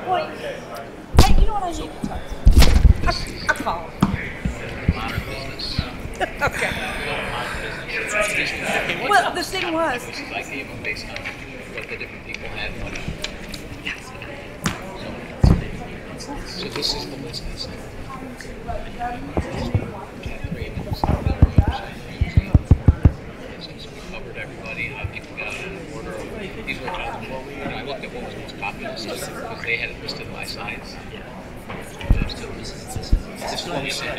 Well, hey, you know what I need to talk to? I'll call him. Okay. Well, the thing was, I gave them based on what the different people had. So this is the list. We covered everybody. How people got in order. These were I looked at what was most popular because they had it listed by size. This is what we said.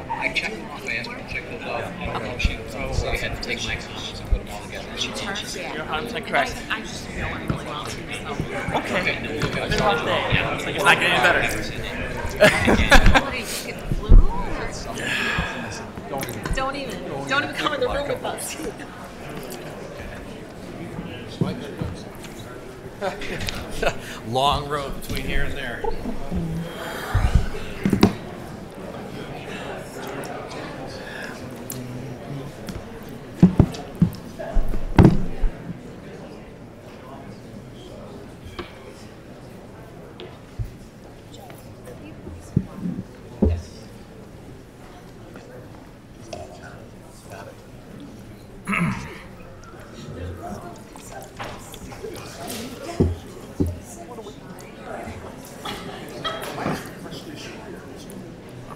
I checked them off. I asked her to check those off. And she I had to take my comments and put them all together. You're 100% correct. I just know I'm really well too. So. Okay. It's been a rough day. Yeah, looks like it's not getting any better. What are you taking the flu? Don't even come in the room with us. Long road between here and there.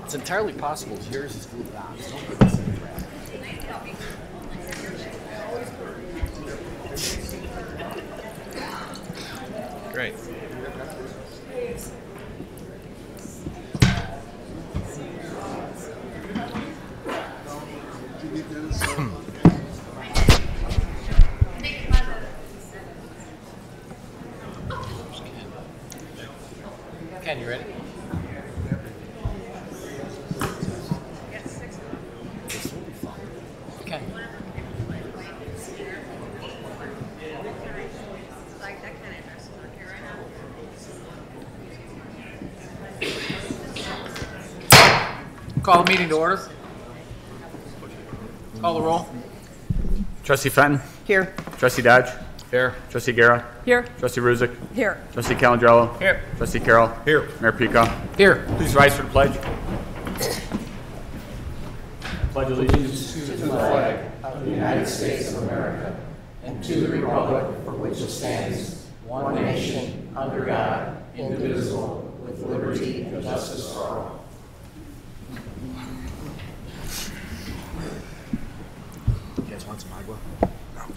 It's entirely possible yours is glued on. Great. Ken, you ready? Okay. Call the meeting to order. Call the roll. Trustee Fenton? Here. Trustee Dodge? Here. Trustee Guerra? Here. Trustee Ruzick? Here. Trustee Calandrello? Here. Trustee Carroll? Here. Mayor Pico? Here. Please rise for the pledge. Pledge allegiance to the flag of the United States of America and to the republic for which it stands, one nation, under God, indivisible, with liberty and justice for all. You guys want some agua?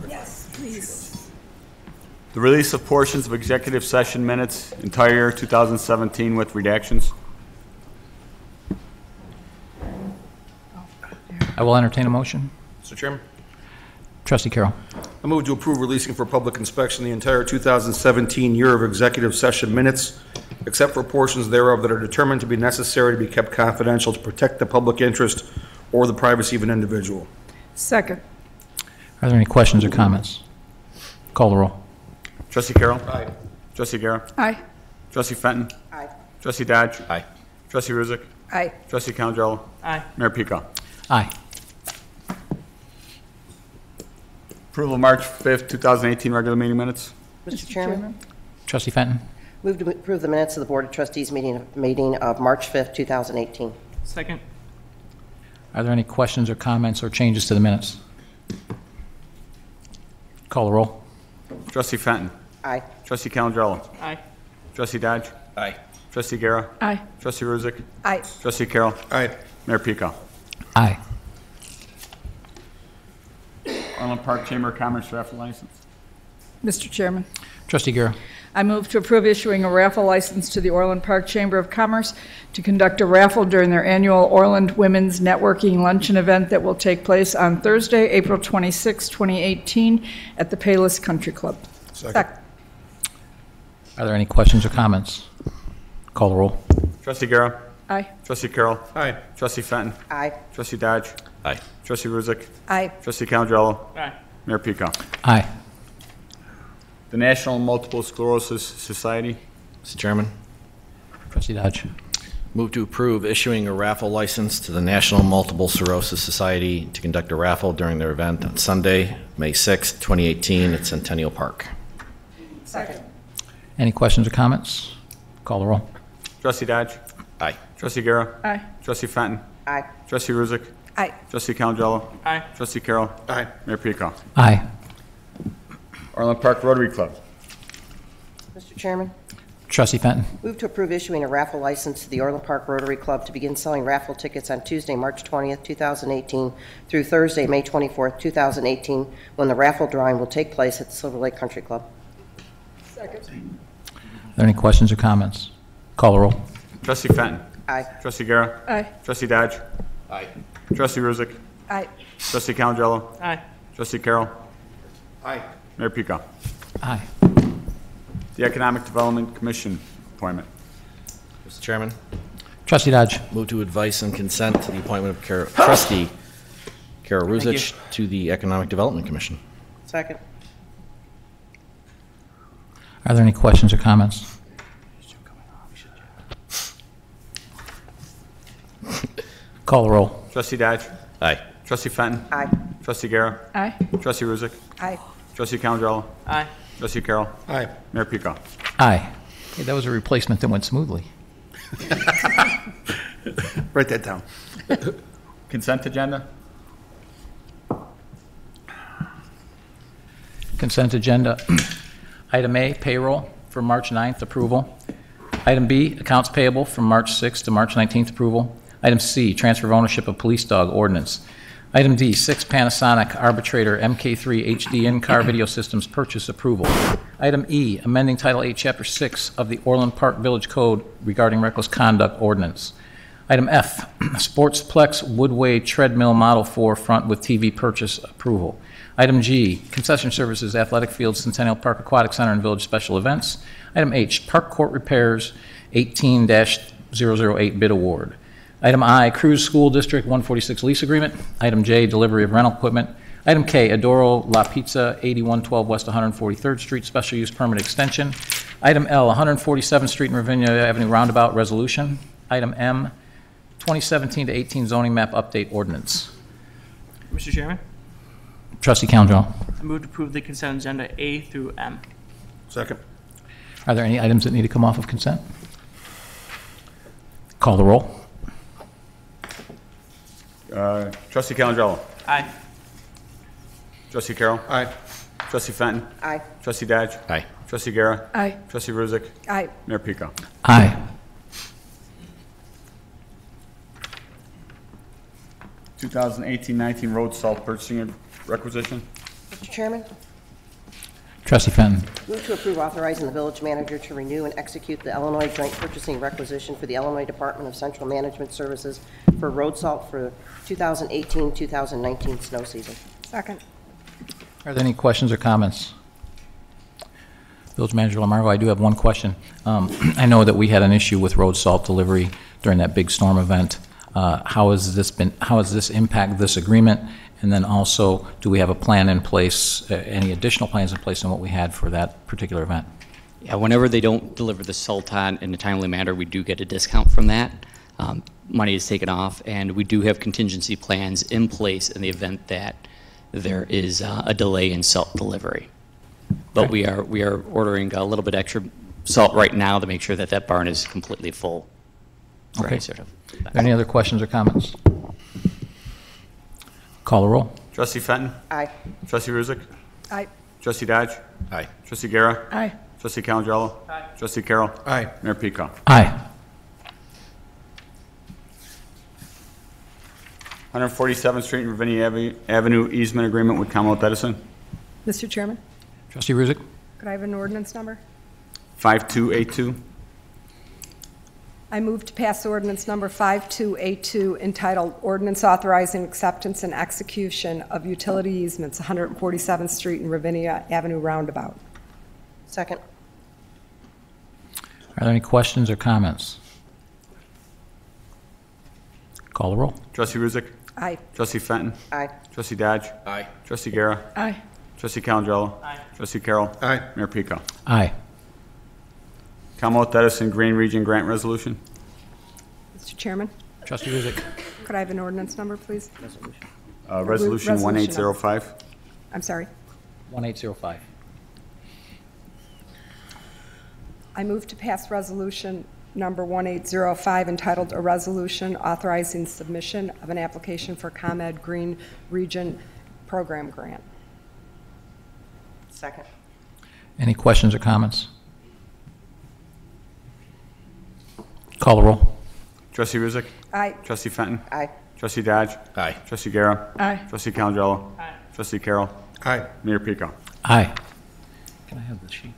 Yes, please. the release of portions of executive session minutes, entire 2017 with redactions. I will entertain a motion. Mr. Chairman, Trustee Carroll. I move to approve releasing for public inspection the entire 2017 year of executive session minutes, except for portions thereof that are determined to be necessary to be kept confidential to protect the public interest or the privacy of an individual. Second. Are there any questions or comments? Call the roll. Trustee Carroll? Aye. Trustee Guerra? Aye. Trustee Fenton? Aye. Trustee Dodge? Aye. Trustee Ruzick? Aye. Trustee Calandrello? Aye. Mayor Pico? Aye. Approval of March 5th, 2018 regular meeting minutes. Mr. Chairman, Trustee Fenton. move to approve the minutes of the Board of Trustees meeting of March 5th, 2018. Second. Are there any questions or comments or changes to the minutes? Call the roll. Trustee Fenton? Aye. Trustee Calandrello? Aye. Trustee Dodge? Aye. Trustee Guerra? Aye. Trustee Ruzick? Aye. Trustee Carroll? Aye. Mayor Pico? Aye. Orland Park Chamber of Commerce raffle license. Mr. Chairman, Trustee Guerra. I move to approve issuing a raffle license to the Orland Park Chamber of Commerce to conduct a raffle during their annual Orland Women's Networking Luncheon event that will take place on Thursday, April 26, 2018, at the Payless Country Club. Second. Are there any questions or comments? Call the roll. Trustee Guerra? Aye. Trustee Carroll? Aye. Trustee Fenton? Aye. Trustee Dodge? Aye. Trustee Ruzick? Aye. Trustee Calandrello? Aye. Mayor Pico? Aye. The National Multiple Sclerosis Society. Mr. Chairman, Trustee Dodge. move to approve issuing a raffle license to the National Multiple Sclerosis Society to conduct a raffle during their event on Sunday, May 6, 2018 at Centennial Park. Second. Any questions or comments? Call the roll. Trustee Dodge? Aye. Trustee Guerra? Aye. Trustee Fenton? Aye. Trustee Ruzick? Aye. Trustee Calangelo? Aye. Trustee Carroll? Aye. Mayor Pico. Aye. Orland Park Rotary Club. Mr. Chairman, Trustee Fenton. move to approve issuing a raffle license to the Orland Park Rotary Club to begin selling raffle tickets on Tuesday, March 20th, 2018 through Thursday, May 24th, 2018, when the raffle drawing will take place at the Silver Lake Country Club. Second. Are there any questions or comments? Call the roll. Trustee Fenton? Aye. Trustee Guerra? Aye. Trustee Dodge? Aye. Trustee Ruzick? Aye. Trustee Calangelo? Aye. Trustee Carroll? Aye. Mayor Pico. Aye. The Economic Development Commission appointment. Mr. Chairman, Trustee Dodge. move to advice and consent to the appointment of Trustee Kara Ruzich to the Economic Development Commission. Second. Are there any questions or comments? Call the roll. Trustee Dodge? Aye. Trustee Fenton? Aye. Trustee Guerra? Aye. Trustee Ruzick? Aye. Trustee Calangelo? Aye. Trustee Carroll? Aye. Mayor Pico. Aye. Okay, that was a replacement that went smoothly. Write that down. Consent agenda? Consent agenda. Item A, payroll for March 9th, approval. Item B, accounts payable from March 6th to March 19th, approval. Item C, transfer of ownership of police dog ordinance. Item D, 6 Panasonic Arbitrator MK3 HD in-car video systems purchase approval. Item E, amending Title 8, Chapter 6 of the Orland Park Village Code regarding reckless conduct ordinance. Item F, Sportsplex Woodway Treadmill Model 4 front with TV purchase approval. Item G, concession services, athletic fields, Centennial Park Aquatic Center, and village special events. Item H, park court repairs, 18-008 bid award. Item I, Cruise School District 146 lease agreement. Item J, delivery of rental equipment. Item K, Adoro La Pizza, 8112 West 143rd Street, special use permit extension. Item L, 147th Street and Ravinia Avenue roundabout resolution. Item M, 2017 to 18 zoning map update ordinance. Mr. Chairman, Trustee Calendro. I move to approve the consent agenda A through M. Second. Are there any items that need to come off of consent? Call the roll. Trustee Calangelo? Aye. Trustee Carroll? Aye. Trustee Fenton? Aye. Trustee Dodge? Aye. Trustee Guerra? Aye. Trustee Ruzick? Aye. Mayor Pico. Aye. Two 2018-19 road salt purchasing requisition. Mr. Chairman, Trustee Fenton. move to approve authorizing the village manager to renew and execute the Illinois Joint Purchasing Requisition for the Illinois Department of Central Management Services for road salt for 2018-2019 snow season. Second. Are there any questions or comments? Village Manager Lamargo, I do have one question. I know that we had an issue with road salt delivery during that big storm event. How has this impact this agreement? And then also, do we have a plan in place, any additional plans in place than what we had for that particular event? Yeah, whenever they don't deliver the salt on in a timely manner, we do get a discount from that. Money is taken off, and we do have contingency plans in place in the event that there is a delay in salt delivery. But Okay. we are ordering a little bit extra salt right now to make sure that that barn is completely full. for Okay. any sort of- Are there any other questions or comments? Call the roll. Trustee Fenton? Aye. Trustee Ruzick? Aye. Trustee Dodge? Aye. Trustee Guerra? Aye. Trustee Calangelo? Aye. Trustee Carroll? Aye. Mayor Pico. Aye. 147th Street and Ravinia Avenue easement agreement with Commonwealth Edison. Mr. Chairman, Trustee Ruzick. could I have an ordinance number? 5282. I move to pass ordinance number 5282 entitled Ordinance Authorizing Acceptance and Execution of Utility Easements, 147th Street and Ravinia Avenue Roundabout. Second. Are there any questions or comments? Call the roll. Trustee Ruzick? Aye. Trustee Fenton? Aye. Trustee Dodge? Aye. Trustee Guerra? Aye. Trustee Calangelo? Aye. Trustee Carroll? Aye. Mayor Pico. Aye. Commonwealth Edison Green Region Grant Resolution. Mr. Chairman, Trustee Ruzick. could I have an ordinance number, please? Resolution Resolution 1805. I'm sorry. 1805. I move to pass resolution number 1805 entitled "A Resolution Authorizing Submission of an Application for ComEd Green Region Program Grant." Second. Any questions or comments? Call the roll. Trustee Ruzick. Aye. Trustee Fenton. Aye. Trustee Dodge. Aye. Trustee Guerra. Aye. Trustee Calandrello. Aye. Trustee Carroll. Aye. Mayor Pico. Aye. Can I have the sheets?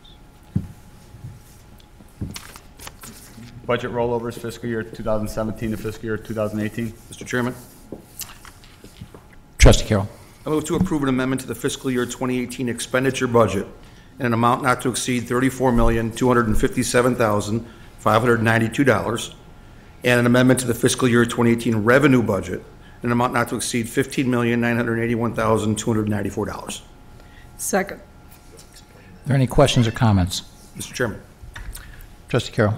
Budget rollovers fiscal year 2017 to fiscal year 2018. Mr. Chairman, Trustee Carroll. I move to approve an amendment to the fiscal year 2018 expenditure budget in an amount not to exceed $34,257,592, and an amendment to the fiscal year 2018 revenue budget in an amount not to exceed $15,981,294. Second. Are there any questions or comments? Mr. Chairman, Trustee Carroll.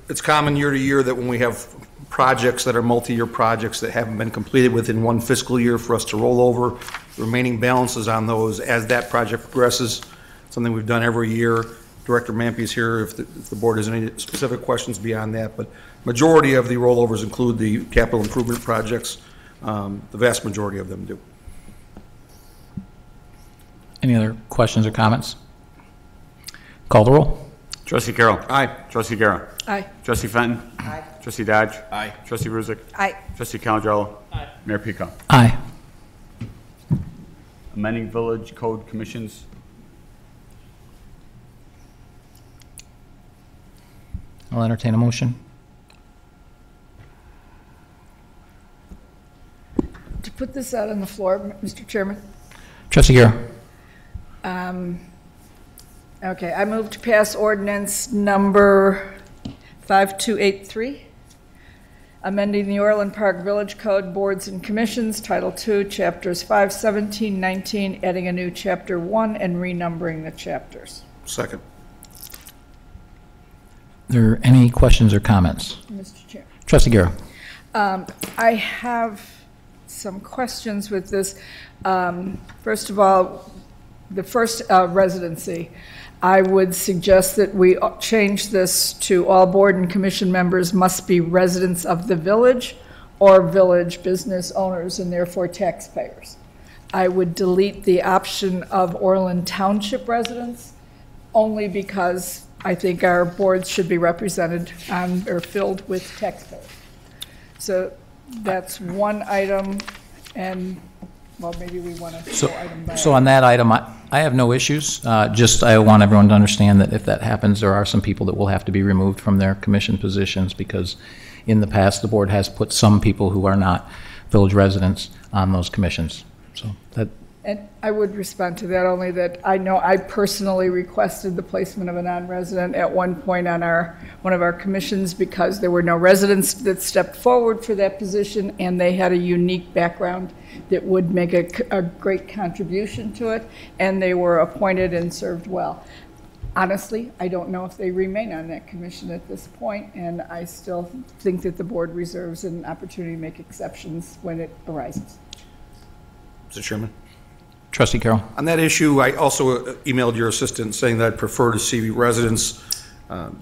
it's common year to year that when we have projects that are multi-year projects that haven't been completed within one fiscal year for us to roll over the remaining balances on those as that project progresses. Something we've done every year. Director Mampey is here if the board has any specific questions beyond that, but majority of the rollovers include the capital improvement projects. The vast majority of them do. Any other questions or comments? Call the roll. Trustee Carroll. Aye. Trustee Guerra. Aye. Trustee Fenton. Aye. Trustee Dodge. Aye. Trustee Ruzick. Aye. Trustee Calandrello. Aye. Mayor Pico. Aye. Amending village code commissions. I'll entertain a motion. To put this out on the floor, Mr. Chairman. Trustee Guerra. Okay, I move to pass ordinance number 5283, amending the Orland Park Village Code Boards and Commissions, Title II, Chapters 5, 17, 19, adding a new Chapter 1 and renumbering the chapters. Second. Are there any questions or comments? Mr. Chair. Trustee Guerra. I have some questions with this. First of all, the first residency, I would suggest that we change this to all board and commission members must be residents of the village or village business owners and therefore taxpayers. I would delete the option of Orland Township residents only because I think our boards should be represented or filled with taxpayers. So that's one item, and well, maybe we want to go item by item. So on that item, I have no issues. Just I want everyone to understand that if that happens, there are some people that will have to be removed from their commission positions because in the past, the board has put some people who are not village residents on those commissions. So that. And I would respond to that only that I know I personally requested the placement of a non-resident at one point on one of our commissions because there were no residents that stepped forward for that position and they had a unique background that would make a great contribution to it, and they were appointed and served well. Honestly, I don't know if they remain on that commission at this point, and I still think that the board reserves an opportunity to make exceptions when it arises. Mr. Chairman. Trustee Carroll. On that issue, I also emailed your assistant saying that I'd prefer to see residents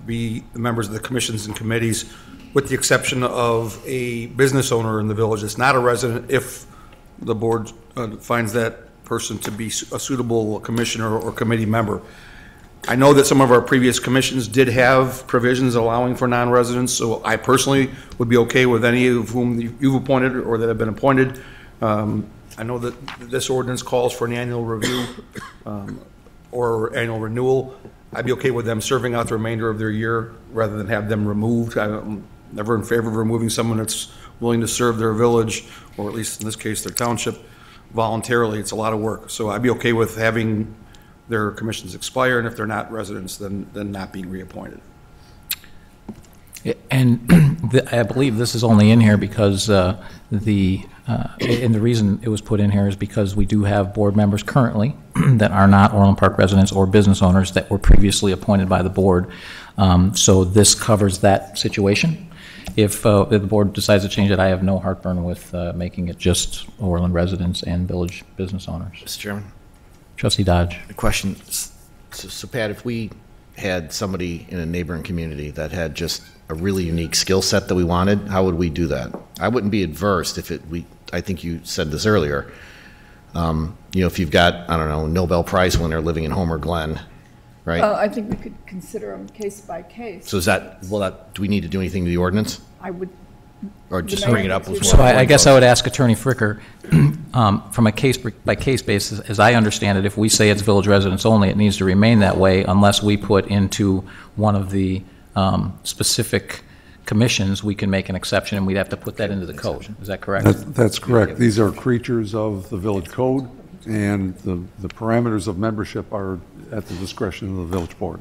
be the members of the commissions and committees, with the exception of a business owner in the village that's not a resident if the board finds that person to be a suitable commissioner or committee member. I know that some of our previous commissions did have provisions allowing for non-residents, so I personally would be okay with any of whom you've appointed or that have been appointed. I know that this ordinance calls for an annual review or annual renewal. I'd be okay with them serving out the remainder of their year rather than have them removed. I'm never in favor of removing someone that's willing to serve their village, or at least in this case, their township, voluntarily. It's a lot of work. So I'd be okay with having their commissions expire, and if they're not residents, then not being reappointed. And I believe this is only in here because and the reason it was put in here is because we do have board members currently that are not Orland Park residents or business owners that were previously appointed by the board. So this covers that situation. If the board decides to change it, I have no heartburn with making it just Orland residents and village business owners. Mr. Chairman, Trustee Dodge. a question. So Pat, if we had somebody in a neighboring community that had just a really unique skill set that we wanted, how would we do that? I wouldn't be adverse if I think you said this earlier. If you've got, I don't know, Nobel Prize winner living in Homer Glen, right? I think we could consider them case by case. So do we need to do anything to the ordinance? I would. Or just bring it up as So well? I guess I would ask Attorney Fricker, from a case-by-case basis, as I understand it, if we say it's village residents only, it needs to remain that way unless we put into one of the specific commissions, we can make an exception, and we'd have to put that into the code. Is that correct? That's correct. These are creatures of the village code, and the parameters of membership are at the discretion of the village board.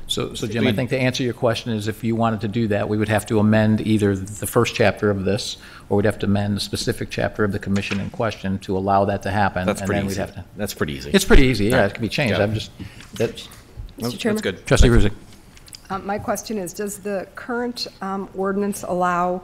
So Jim, I think to answer your question is if you wanted to do that, we would have to amend either the first chapter of this, or we'd have to amend the specific chapter of the commission in question to allow that to happen. That's pretty easy. That's pretty easy. It's pretty easy, yeah, it can be changed. That's Mr. Chairman? good. Trustee Ruzick. My question is, does the current ordinance allow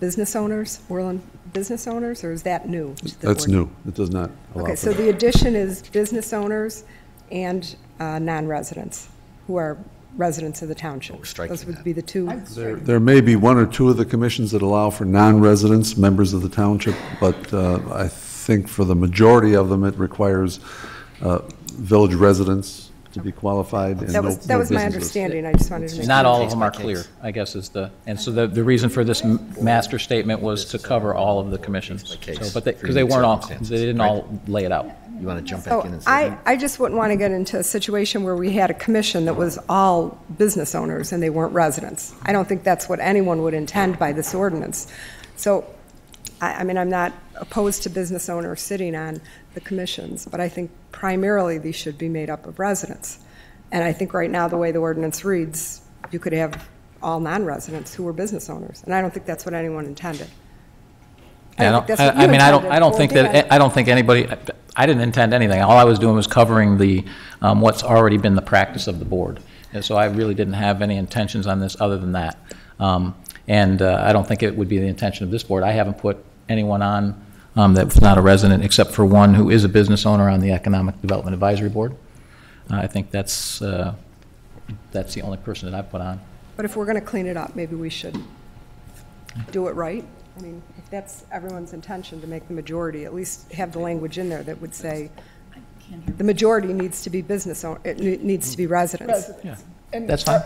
business owners, Orland business owners, or is that new? That's new. It does not allow Okay, for so that. the addition is business owners and non-residents who are residents of the township. striking Those would that. be the two. There may be one or two of the commissions that allow for non-residents, members of the township, but I think for the majority of them, it requires village residents to be qualified. And That was my businesses. understanding. I just wanted to make Not sure. all of them are clear, I guess is and so the reason for this master statement was to cover all of the commissions. case. But because they weren't all, Circumstances. they didn't all lay it out. You want to jump So back in and say? I just wouldn't want to get into a situation where we had a commission that was all business owners and they weren't residents. I don't think that's what anyone would intend by this ordinance. So, I mean, I'm not opposed to business owners sitting on the commissions, but I think primarily these should be made up of residents. And I think right now, the way the ordinance reads, you could have all non-residents who were business owners, and I don't think that's what anyone intended. I think that's what you intended, I don't think anybody, I didn't intend anything. All I was doing was covering the, what's already been the practice of the board. And so I really didn't have any intentions on this other than that. I don't think it would be the intention of this board. I haven't put anyone on that's not a resident except for one who is a business owner on the Economic Development Advisory Board. I think that's the only person that I've put on. But if we're going to clean it up, maybe we should do it right. I mean, if that's everyone's intention to make the majority, at least have the language in there that would say the majority needs to be it needs to be residents. Yeah. And That's fine.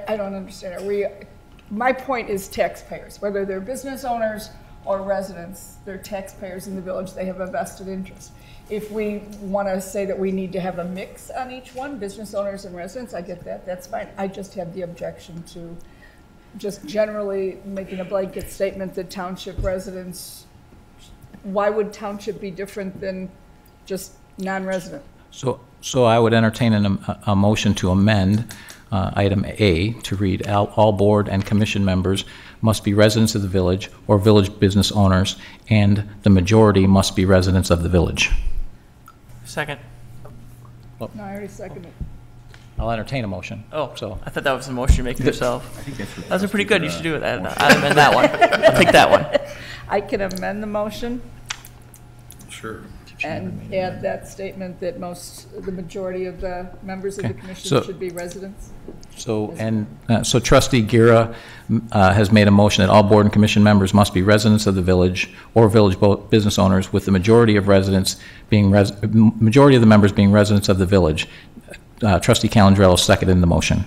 I don't understand. My point is taxpayers, whether they're business owners or residents, they're taxpayers in the village. They have a vested interest. If we want to say that we need to have a mix on each one, business owners and residents, I get that. That's fine. I just have the objection to just generally making a blanket statement that township residents, why would township be different than just non-resident? So I would entertain a motion to amend item A to read, all board and commission members must be residents of the village or village business owners, and the majority must be residents of the village. Second. No, I already seconded it. I'll entertain a motion. Oh, So, I thought that was the motion you're making yourself. Those are pretty good. You should do it. I'll amend that one. I'll take that one. I can amend the motion Sure. and add that statement that the majority of the members of the commission should be residents. so trustee Gira has made a motion that all board and commission members must be residents of the village or village business owners, with the majority of residents being majority of the members being residents of the village. Trustee Calandrello seconded the motion.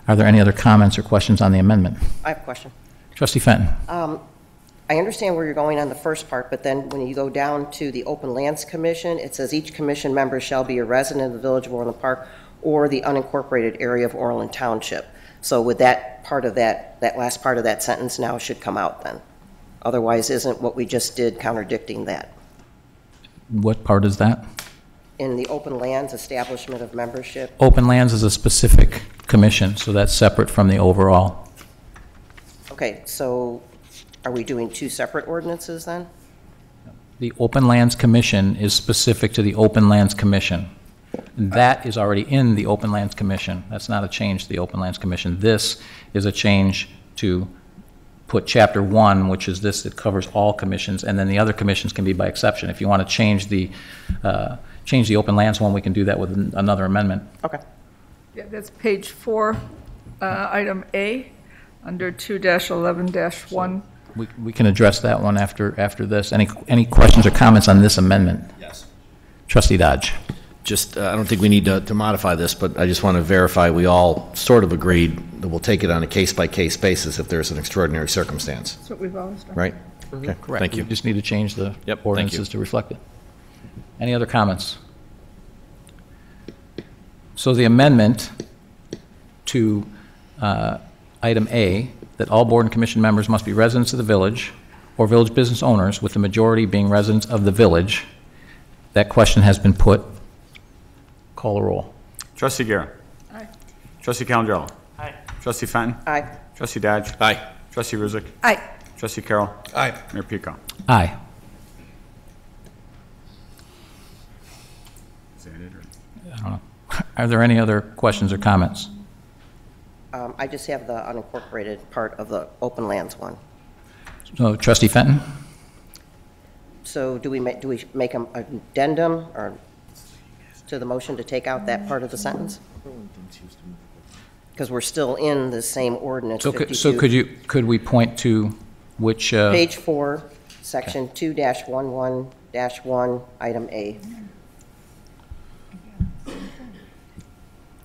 Are there any other comments or questions on the amendment? I have a question. Trustee Fenton. I understand where you're going on the first part, but then when you go down to the Open Lands Commission, it says each commission member shall be a resident of the Village of Orland Park or the unincorporated area of Orland Township. So would that part of that last part of that sentence now should come out then? Otherwise, isn't what we just did contradicting that? What part is that? In the Open Lands establishment of membership? Open Lands is a specific commission, so that's separate from the overall. Okay, so are we doing two separate ordinances then? The Open Lands Commission is specific to the Open Lands Commission. That is already in the Open Lands Commission. That's not a change to the Open Lands Commission. This is a change to put Chapter 1, which is this, that covers all commissions, and then the other commissions can be by exception. If you want to change the Open Lands one, we can do that with another amendment. Okay. Yeah, that's page 4, item A, under 2-11-1. We can address that one after this. Any questions or comments on this amendment? Yes. Trustee Dodge. Just, I don't think we need to modify this, but I just want to verify we all sort of agreed that we'll take it on a case-by-case basis if there's an extraordinary circumstance, That's what we've always done. right? Okay, Correct. thank you. We just need to change the ordinances to reflect it. Any other comments? So the amendment to item A, that all board and commission members must be residents of the village or village business owners, with the majority being residents of the village. That question has been put. Call the roll. Trustee Guerra. Aye. Trustee Calandrello. Aye. Trustee Fenton. Aye. Trustee Dodge. Aye. Trustee Ruzick. Aye. Trustee Carroll. Aye. Mayor Pico. Aye. Is that it, or? I don't know. Are there any other questions or comments? I just have the unincorporated part of the open lands one. So, Trustee Fenton? So do we make an addendum or to the motion to take out that part of the sentence? Because we're still in the same ordinance. So 52. so could we point to which? Page 4, section 2-11-1, item A.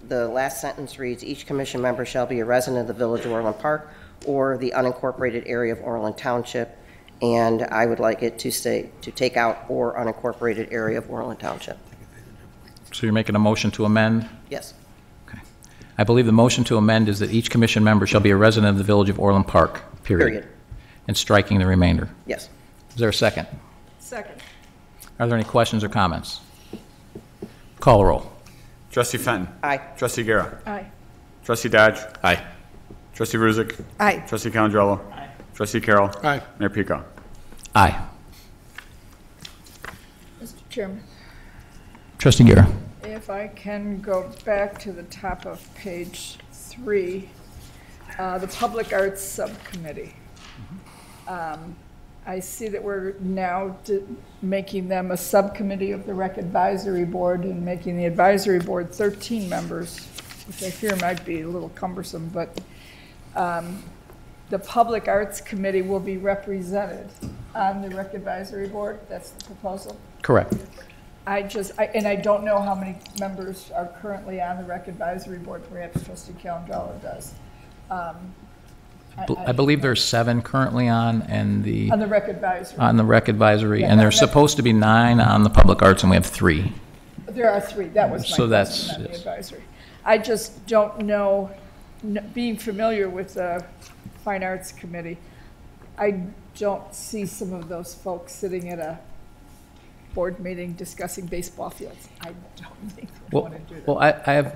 The last sentence reads, each commission member shall be a resident of the Village of Orland Park or the unincorporated area of Orland Township, and I would like it to say, to take out or unincorporated area of Orland Township. So you're making a motion to amend? Yes. Okay. I believe the motion to amend is that each commission member shall be a resident of the Village of Orland Park, period. And striking the remainder. Yes. Is there a second? Second. Are there any questions or comments? Call the roll. Trustee Fenton. Aye. Trustee Guerra. Aye. Trustee Dodge. Aye. Trustee Ruzick. Aye. Trustee Calandrello. Aye. Trustee Carroll. Aye. Mayor Pico. Aye. Mr. Chairman, Trustee Guerra. if I can go back to the top of page 3, the Public Arts Subcommittee. I see that we're now making them a subcommittee of the Rec Advisory Board and making the advisory board 13 members, which I fear might be a little cumbersome, but the Public Arts Committee will be represented on the Rec Advisory Board. That's the proposal. Correct. And I don't know how many members are currently on the Rec Advisory Board. Perhaps Trustee Calandrello does. I believe there's 7 currently on, and On the Rec Advisory. on the Rec Advisory, Yeah, and there's supposed to be 9 on the Public Arts, and we have 3. There are 3. That was my So that's- question on the yes. advisory. I just don't know, being familiar with the Fine Arts Committee, I don't see some of those folks sitting at a board meeting discussing baseball fields. I don't think we want to do that. Well,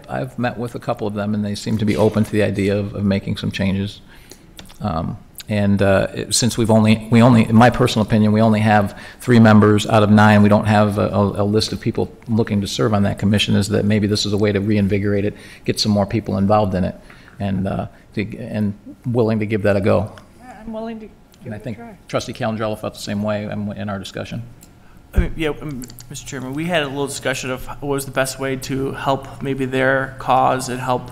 I've met with a couple of them, and they seem to be open to the idea of making some changes. Since we only, in my personal opinion, we only have 3 members out of 9, we don't have a list of people looking to serve on that commission, is that maybe this is a way to reinvigorate it, get some more people involved in it, and willing to give that a go. I'm willing to give And I it a think try. Trustee Calandrello felt the same way in our discussion. Mr. Chairman, we had a little discussion of what was the best way to help maybe their cause and help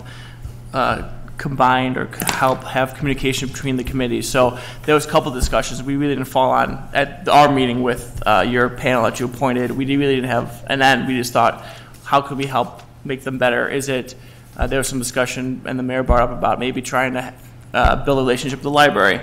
combined or help have communication between the committees. So there was a couple of discussions. We really didn't fall on at our meeting with your panel that you appointed. We really didn't have an end. We just thought, how could we help make them better? Is it there was some discussion, and the mayor brought up about maybe trying to build a relationship with the library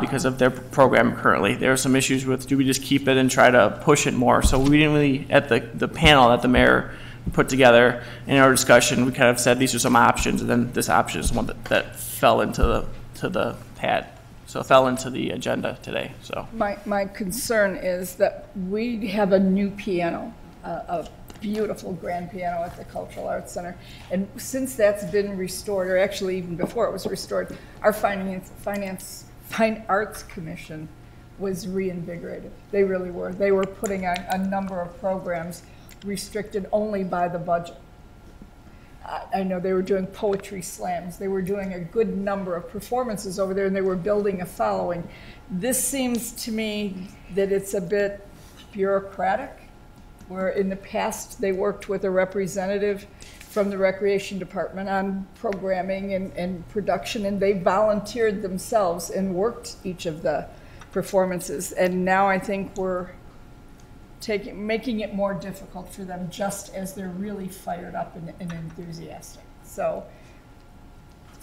because of their program currently. There are some issues with, do we just keep it and try to push it more? So we didn't really, at the panel that the mayor put together in our discussion, we kind of said these are some options, and then this option is one that fell into the pad. So it fell into the agenda today. So My concern is that we have a new piano, a beautiful grand piano at the Cultural Arts Center. And since that's been restored, or actually even before it was restored, our Fine Arts Commission was reinvigorated. They really were. They were putting on a number of programs restricted only by the budget. I know they were doing poetry slams. They were doing a good number of performances over there, and they were building a following. This seems to me that it's a bit bureaucratic, where in the past they worked with a representative from the Recreation Department on programming and production, and they volunteered themselves and worked each of the performances. And now I think we're making it more difficult for them just as they're really fired up and enthusiastic. So,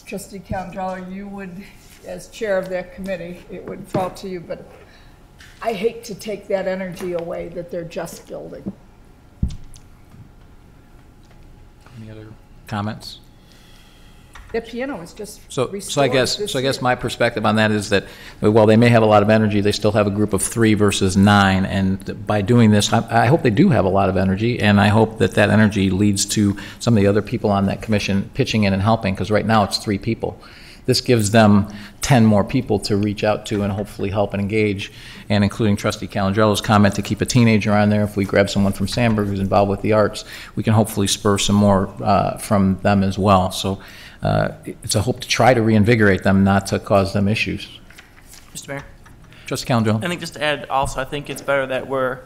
Trustee Calandrello, you would, as chair of that committee, it would fall to you, but I hate to take that energy away that they're just building. Any other comments? That piano was just So restored I guess this year. my perspective on that is that while they may have a lot of energy, they still have a group of 3 versus 9, and by doing this, I hope they do have a lot of energy, and I hope that that energy leads to some of the other people on that commission pitching in and helping, because right now it's 3 people. This gives them 10 more people to reach out to and hopefully help and engage, and including Trustee Calandrello's comment to keep a teenager on there. If we grab someone from Sandburg who's involved with the arts, we can hopefully spur some more from them as well. So it's a hope to try to reinvigorate them, not to cause them issues. Mr. Mayor? Trustee Calandrello. I think just to add also, I think it's better that we're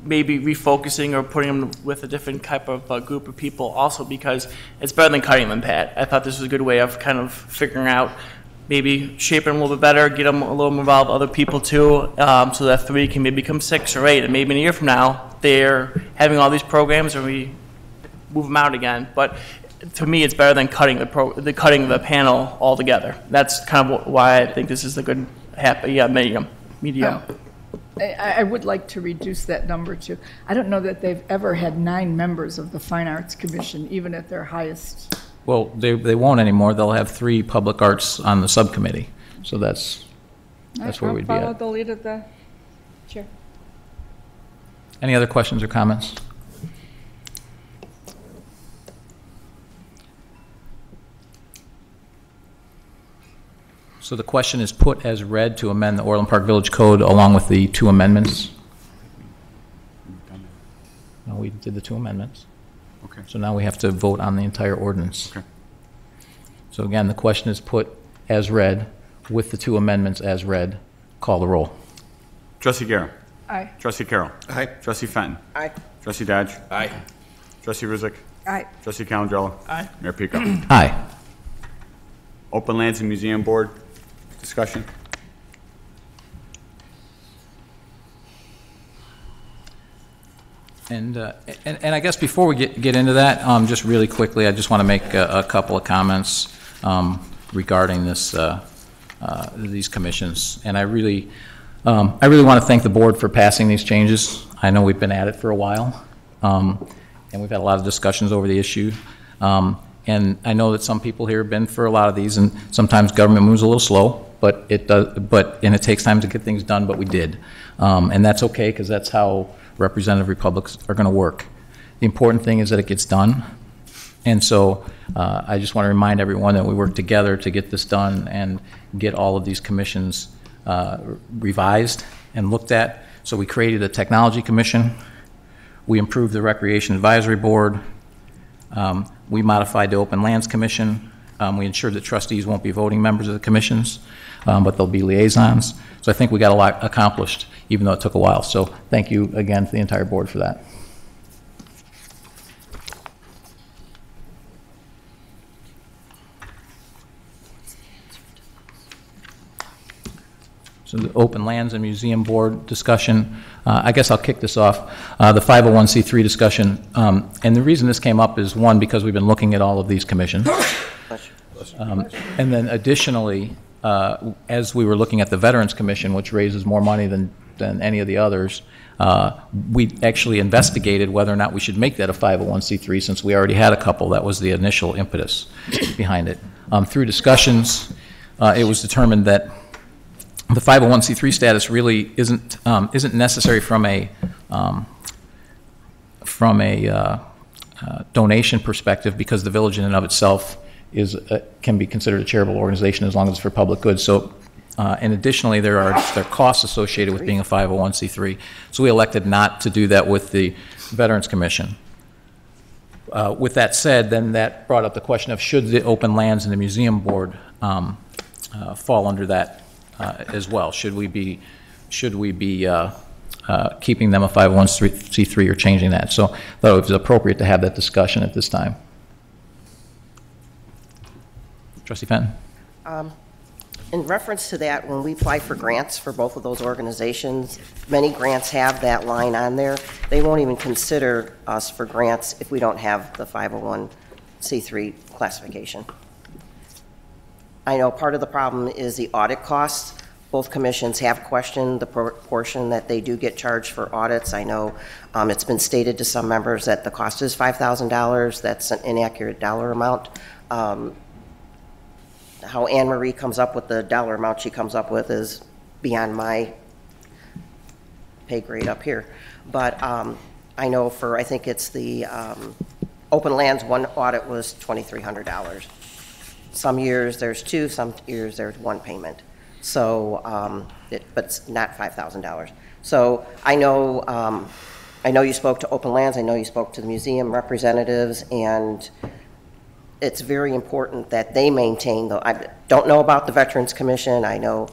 maybe refocusing or putting them with a different type of group of people also, because it's better than cutting them, Pat. I thought this was a good way of kind of figuring out, maybe shaping them a little bit better, get them a little more involved with other people too, so that 3 can maybe become 6 or 8, and maybe in a year from now, they're having all these programs and we move them out again. But to me, it's better than cutting the panel altogether. That's kind of why I think this is a good medium. I would like to reduce that number to, I don't know that they've ever had 9 members of the Fine Arts Commission, even at their highest. Well, they won't anymore. They'll have 3 public arts on the subcommittee. So that's where we'd be Follow at. the lead of the chair. Any other questions or comments? So the question is put as read to amend the Orland Park Village Code along with the 2 amendments. No, we did the 2 amendments. Okay. So now we have to vote on the entire ordinance. Okay. So again, the question is put as read with the 2 amendments as read. Call the roll. Trustee Garrett. Aye. Trustee Carroll. Aye. Trustee Fenton. Aye. Trustee Dodge. Aye. Trustee Rizek. Aye. Trustee Calandrello. Aye. Mayor Pico. Aye. Open Lands and Museum Board, discussion. And I guess before we get into that, just really quickly, I just want to make a couple of comments regarding this these commissions. And I really want to thank the board for passing these changes. I know we've been at it for a while, and we've had a lot of discussions over the issue. And I know that some people here have been for a lot of these, and sometimes government moves a little slow, but it does. And it takes time to get things done, but we did, and that's okay because that's how representative republics are going to work. The important thing is that it gets done, and so I just want to remind everyone that we work together to get this done and get all of these commissions revised and looked at. So we created a technology commission. We improved the Recreation Advisory Board. We modified the Open Lands Commission. We ensured that trustees won't be voting members of the commissions, but they'll be liaisons. So I think we got a lot accomplished, even though it took a while. So thank you again to the entire board for that. So the Open Lands and Museum Board discussion, I guess I'll kick this off. The 501c3 discussion, and the reason this came up is, one, because we've been looking at all of these commissions. And then additionally, as we were looking at the Veterans Commission, which raises more money than any of the others, we actually investigated whether or not we should make that a 501c3 since we already had a couple. That was the initial impetus behind it. Through discussions, it was determined that the 501c3 status really isn't necessary from a donation perspective, because the village in and of itself can be considered a charitable organization as long as it's for public good. So, and additionally, there are costs associated with being a 501c3. So we elected not to do that with the Veterans Commission. With that said, then that brought up the question of should the Open Lands and the Museum Board fall under that as well? Should we be keeping them a 501c3 or changing that? So I thought it was appropriate to have that discussion at this time. Trustee Fenton? In reference to that, when we apply for grants for both of those organizations, many grants have that line on there. They won't even consider us for grants if we don't have the 501c3 classification. I know part of the problem is the audit costs. Both commissions have questioned the proportion that they do get charged for audits. I know it's been stated to some members that the cost is $5,000. That's an inaccurate dollar amount. How Anne Marie comes up with the dollar amount she comes up with is beyond my pay grade up here. But I know for, I think it's the open lands, one audit was $2,300. Some years there's two, some years there's one payment. So, but it's not $5,000. So I know you spoke to Open Lands, I know you spoke to the museum representatives, and it's very important that they maintain, I don't know about the Veterans Commission. I know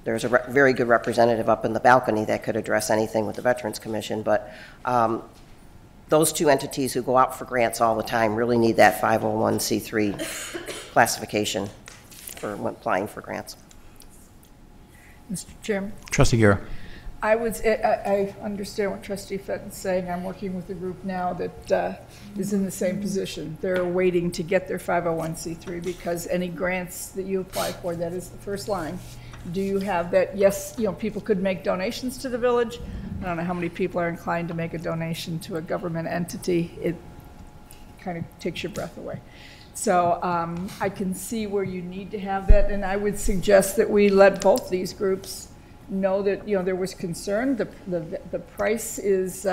there's a very good representative up in the balcony that could address anything with the Veterans Commission, but those two entities who go out for grants all the time really need that 501c3 classification for when applying for grants. Mr. Chairman? Trustee Guerra? I understand what Trustee Fenton's saying. I'm working with a group now that is in the same position. They're waiting to get their 501c3 because any grants that you apply for, that is the first line. Do you have that? Yes, people could make donations to the village. I don't know how many people are inclined to make a donation to a government entity. It kind of takes your breath away. So I can see where you need to have that, and I would suggest that we let both these groups know that there was concern. The price is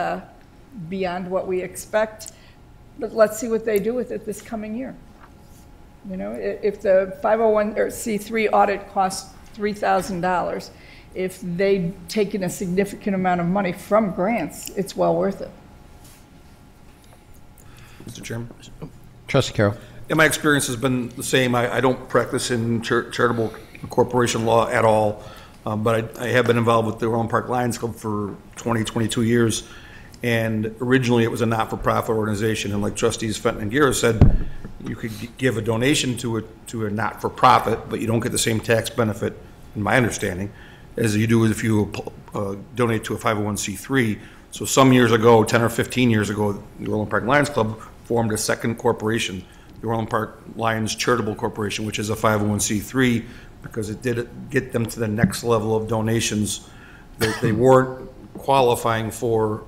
beyond what we expect, but let's see what they do with it this coming year. If the 501c3 audit costs $3,000, if they've taken a significant amount of money from grants, it's well worth it. Mr. Chairman? Trustee Carroll? Yeah, my experience has been the same. I don't practice in charitable corporation law at all, but I have been involved with the Orland Park Lions Club for 22 years, and originally it was a not-for-profit organization, and like Trustees Fenton and Guerra said, you could give a donation to a not-for-profit, but you don't get the same tax benefit, in my understanding, as you do if you donate to a 501c3. So some years ago, 10 or 15 years ago, the Orland Park Lions Club formed a second corporation, the Orland Park Lions Charitable Corporation, which is a 501c3, because it did get them to the next level of donations that they weren't qualifying for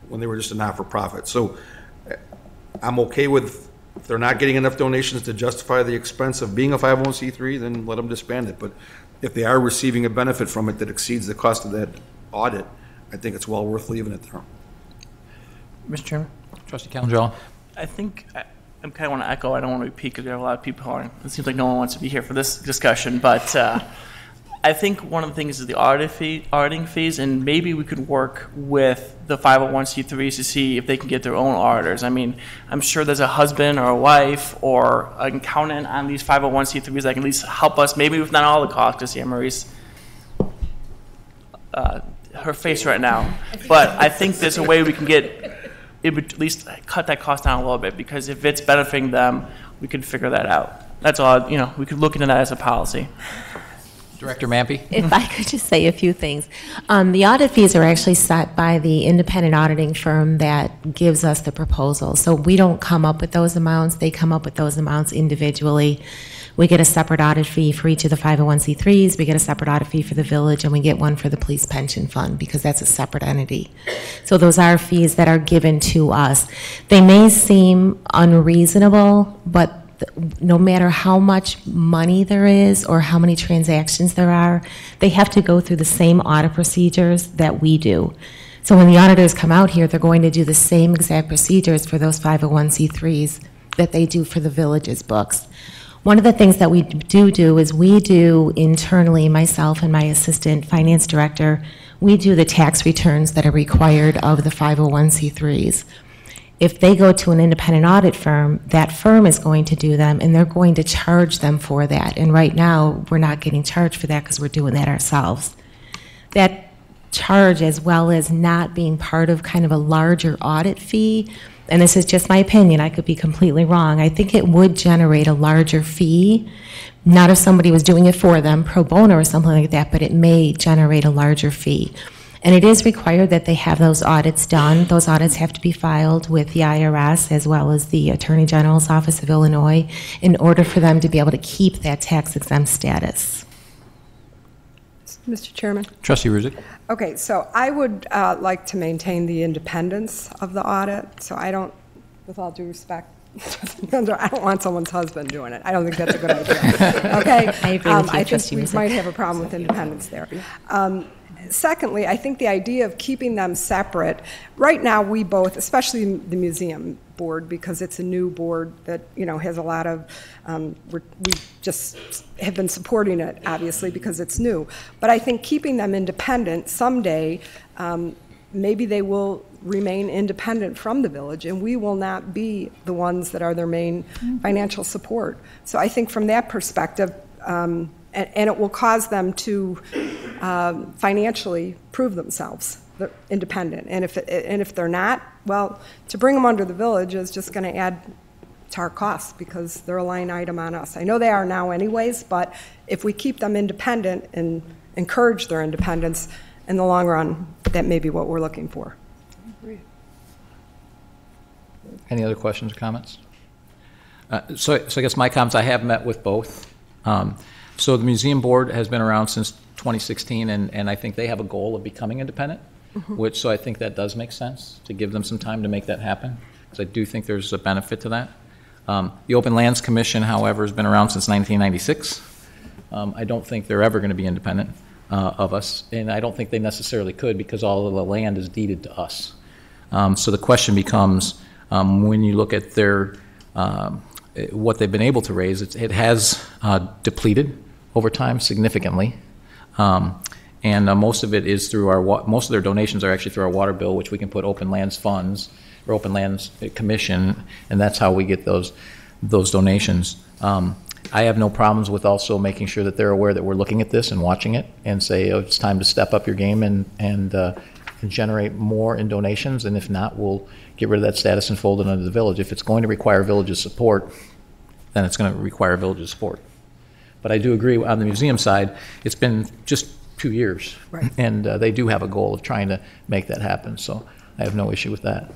when they were just a not-for-profit. So I'm okay with, if they're not getting enough donations to justify the expense of being a 501c3, then let them disband it. But if they are receiving a benefit from it that exceeds the cost of that audit, I think it's well worth leaving it there. Mr. Chairman? Trustee Calandrella? I think I kind of want to echo. I don't want to repeat because there are a lot of people who it seems like no one wants to be here for this discussion, but I think one of the things is the auditing fees, and maybe we could work with the 501c3s to see if they can get their own auditors. I mean, I'm sure there's a husband or a wife or an accountant on these 501c3s that can at least help us, maybe with not all the costs, because Anne Marie's her face right now. But I think there's a way we can get it would at least cut that cost down a little bit, because if it's benefiting them, we could figure that out. That's all, we could look into that as a policy. Director Mampy? If I could just say a few things. The audit fees are actually set by the independent auditing firm that gives us the proposal. So we don't come up with those amounts. They come up with those amounts individually. We get a separate audit fee for each of the 501c3s. We get a separate audit fee for the village, and we get one for the police pension fund, because that's a separate entity. So those are fees that are given to us. They may seem unreasonable, but no matter how much money there is or how many transactions there are, they have to go through the same audit procedures that we do. So when the auditors come out here, they're going to do the same exact procedures for those 501c3s that they do for the village's books. One of the things that we do is we do internally, myself and my assistant finance director, we do the tax returns that are required of the 501c3s. If they go to an independent audit firm, that firm is going to do them, and they're going to charge them for that. And right now, we're not getting charged for that because we're doing that ourselves. That charge, as well as not being part of kind of a larger audit fee, and this is just my opinion, I could be completely wrong, I think it would generate a larger fee, not if somebody was doing it for them, pro bono or something like that, but it may generate a larger fee. And it is required that they have those audits done. Those audits have to be filed with the IRS as well as the Attorney General's Office of Illinois in order for them to be able to keep that tax exempt status. Mr. Chairman? Trustee Ruzick. Okay, so I would like to maintain the independence of the audit, so I don't, with all due respect, I don't want someone's husband doing it. I don't think that's a good idea. Okay? I agree with you, I Trustee think we Ruzick. might have a problem with independence there. Secondly, I think the idea of keeping them separate, right now we both, especially the museum board, because it's a new board that, you know, has a lot of, we just have been supporting it, obviously, because it's new. But I think keeping them independent, someday, maybe they will remain independent from the village, and we will not be the ones that are their main financial support. So I think from that perspective, and it will cause them to financially prove themselves independent. And if they're not, well, to bring them under the village is just going to add to our costs because they're a line item on us. I know they are now anyways, but if we keep them independent and encourage their independence, in the long run, that may be what we're looking for. Any other questions or comments? So I guess my comments, I have met with both. So the museum board has been around since 2016, and I think they have a goal of becoming independent, so I think that does make sense to give them some time to make that happen, because I do think there's a benefit to that. The Open Lands Commission, however, has been around since 1996. I don't think they're ever going to be independent of us, and I don't think they necessarily could because all of the land is deeded to us. So the question becomes, when you look at their what they've been able to raise, it has depleted over time significantly, and most of it is through our most of their donations are actually through our water bill, which we can put Open Lands funds or Open Lands Commission, and that's how we get those donations. I have no problems with also making sure that they're aware that we're looking at this and watching it and say, oh, it's time to step up your game and generate more in donations, and if not, we'll get rid of that status and fold it under the village. If it's going to require village's support, then it's going to require village's support. But I do agree on the museum side, it's been just 2 years, right. And they do have a goal of trying to make that happen, so I have no issue with that.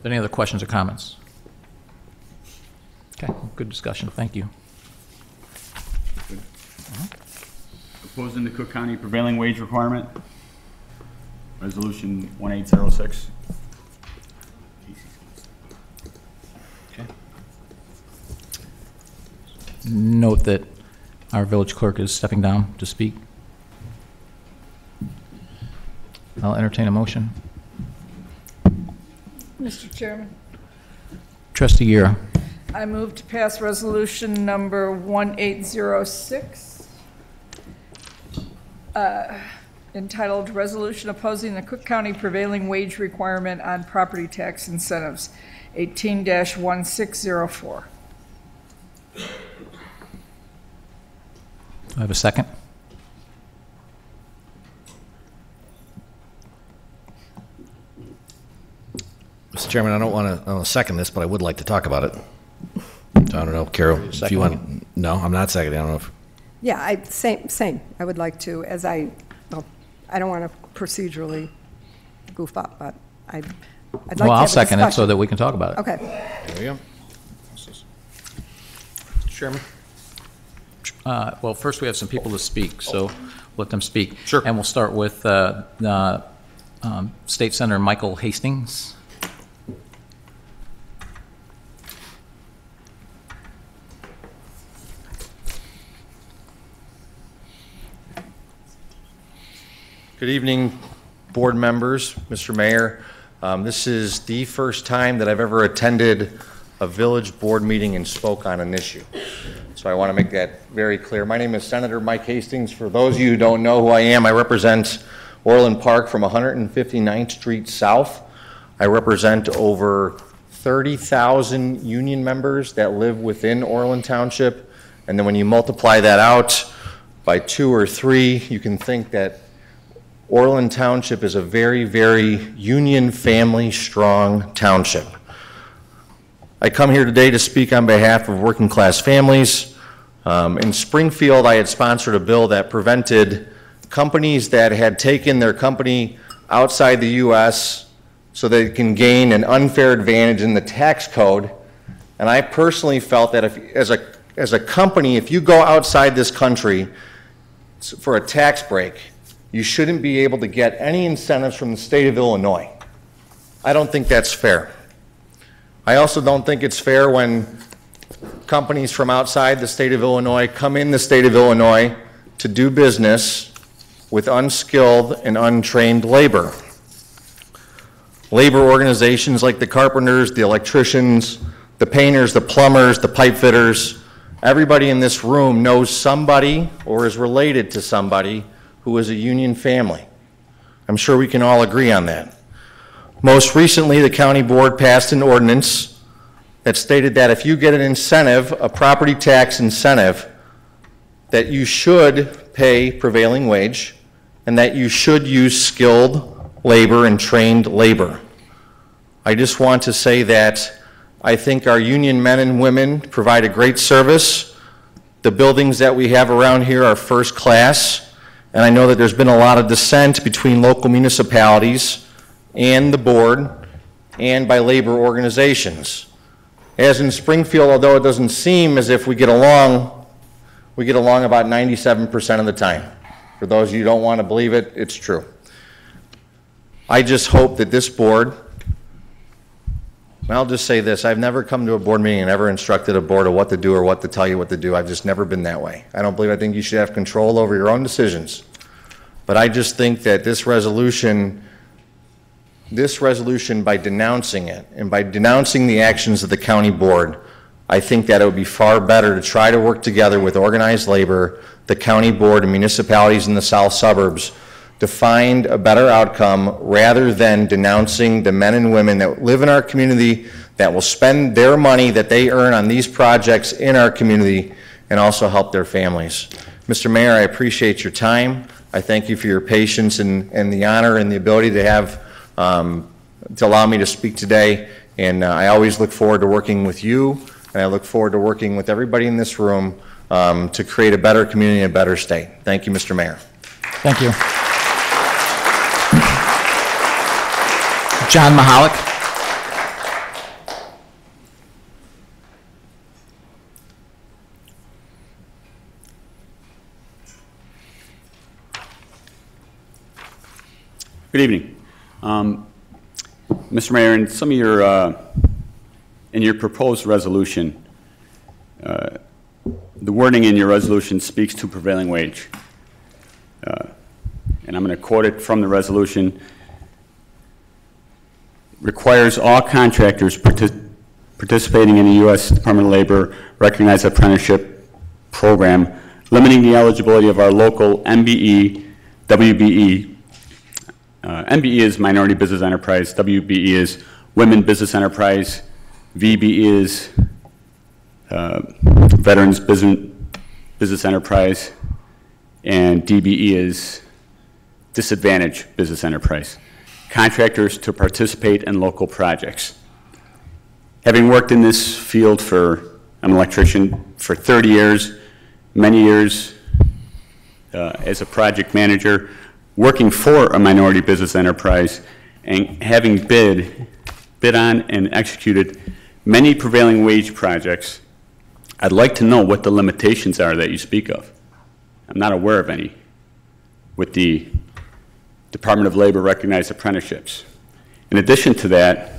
Any other questions or comments? Okay, good discussion, thank you. Proposing the Cook County prevailing wage requirement, resolution 1806. Okay. Note that our village clerk is stepping down to speak. I'll entertain a motion. Mr. Chairman, Trustee Guerra. I move to pass resolution number 1806, entitled Resolution Opposing the Cook County Prevailing Wage Requirement on Property Tax Incentives, 18-1604. Do I have a second? Mr. Chairman, I don't want to second this, but I would like to talk about it. I don't know, Carol, if you want. No, I'm not seconding. I don't know if. Yeah, same. I would like to, well, I don't want to procedurally goof up, but I'd like to Well, I'll have a second it so discussion. that we can talk about it. Okay. There we go. Chairman? Well, first we have some people to speak, so let them speak. Sure. And we'll start with State Senator Michael Hastings. Good evening, board members, Mr. Mayor. This is the first time that I've ever attended a village board meeting and spoke on an issue. So I want to make that very clear. My name is Senator Mike Hastings. For those of you who don't know who I am, I represent Orland Park from 159th Street South. I represent over 30,000 union members that live within Orland Township. And then when you multiply that out by 2 or 3, you can think that Orland Township is a very, very union family strong township. I come here today to speak on behalf of working class families. In Springfield, I had sponsored a bill that prevented companies that had taken their company outside the U.S. so they can gain an unfair advantage in the tax code. And I personally felt that if, as a company, if you go outside this country for a tax break, you shouldn't be able to get any incentives from the state of Illinois. I don't think that's fair. I also don't think it's fair when companies from outside the state of Illinois come in the state of Illinois to do business with unskilled and untrained labor. Labor organizations like the carpenters, the electricians, the painters, the plumbers, the pipe fitters, everybody in this room knows somebody or is related to somebody who is a union family. I'm sure we can all agree on that. Most recently, the county board passed an ordinance that stated that if you get an incentive, a property tax incentive, that you should pay prevailing wage and that you should use skilled labor and trained labor. I just want to say that I think our union men and women provide a great service. The buildings that we have around here are first class. And I know that there's been a lot of dissent between local municipalities and the board and by labor organizations. As in Springfield, although it doesn't seem as if we get along about 97% of the time. For those of you who don't want to believe it, it's true. I just hope that this board, and I'll just say this, I've never come to a board meeting and ever instructed a board of what to do or what to tell you what to do. I've just never been that way. I think you should have control over your own decisions. But I just think that this resolution, by denouncing it and by denouncing the actions of the county board, I think that it would be far better to try to work together with organized labor, the county board, and municipalities in the south suburbs to find a better outcome rather than denouncing the men and women that live in our community that will spend their money that they earn on these projects in our community and also help their families. Mr. Mayor, I appreciate your time. I thank you for your patience and the honor and the ability to have to allow me to speak today. And I always look forward to working with you, and I look forward to working with everybody in this room to create a better community and a better state. Thank you, Mr. Mayor. Thank you. John Mahalik. Good evening. Mr. Mayor, in some of your, in your proposed resolution, the wording in your resolution speaks to prevailing wage. And I'm going to quote it from the resolution. Requires all contractors participating in the U.S. Department of Labor recognized apprenticeship program, limiting the eligibility of our local MBE, WBE. MBE is Minority Business Enterprise, WBE is Women Business Enterprise, VBE is Veterans Business Enterprise, and DBE is Disadvantaged Business Enterprise. Contractors to participate in local projects. Having worked in this field I'm an electrician for 30 years, many years as a project manager, working for a minority business enterprise, and having bid on and executed many prevailing wage projects, I'd like to know what the limitations are that you speak of. I'm not aware of any with the Department of Labor recognized apprenticeships. In addition to that,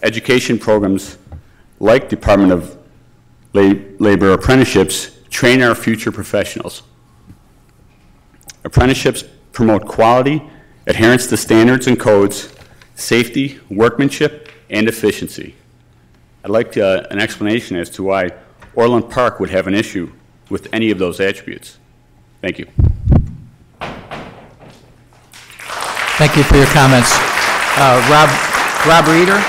education programs like Department of Labor apprenticeships train our future professionals. Apprenticeships promote quality, adherence to standards and codes, safety, workmanship, and efficiency. I'd like an explanation as to why Orland Park would have an issue with any of those attributes. Thank you. Thank you for your comments. Rob Reeder.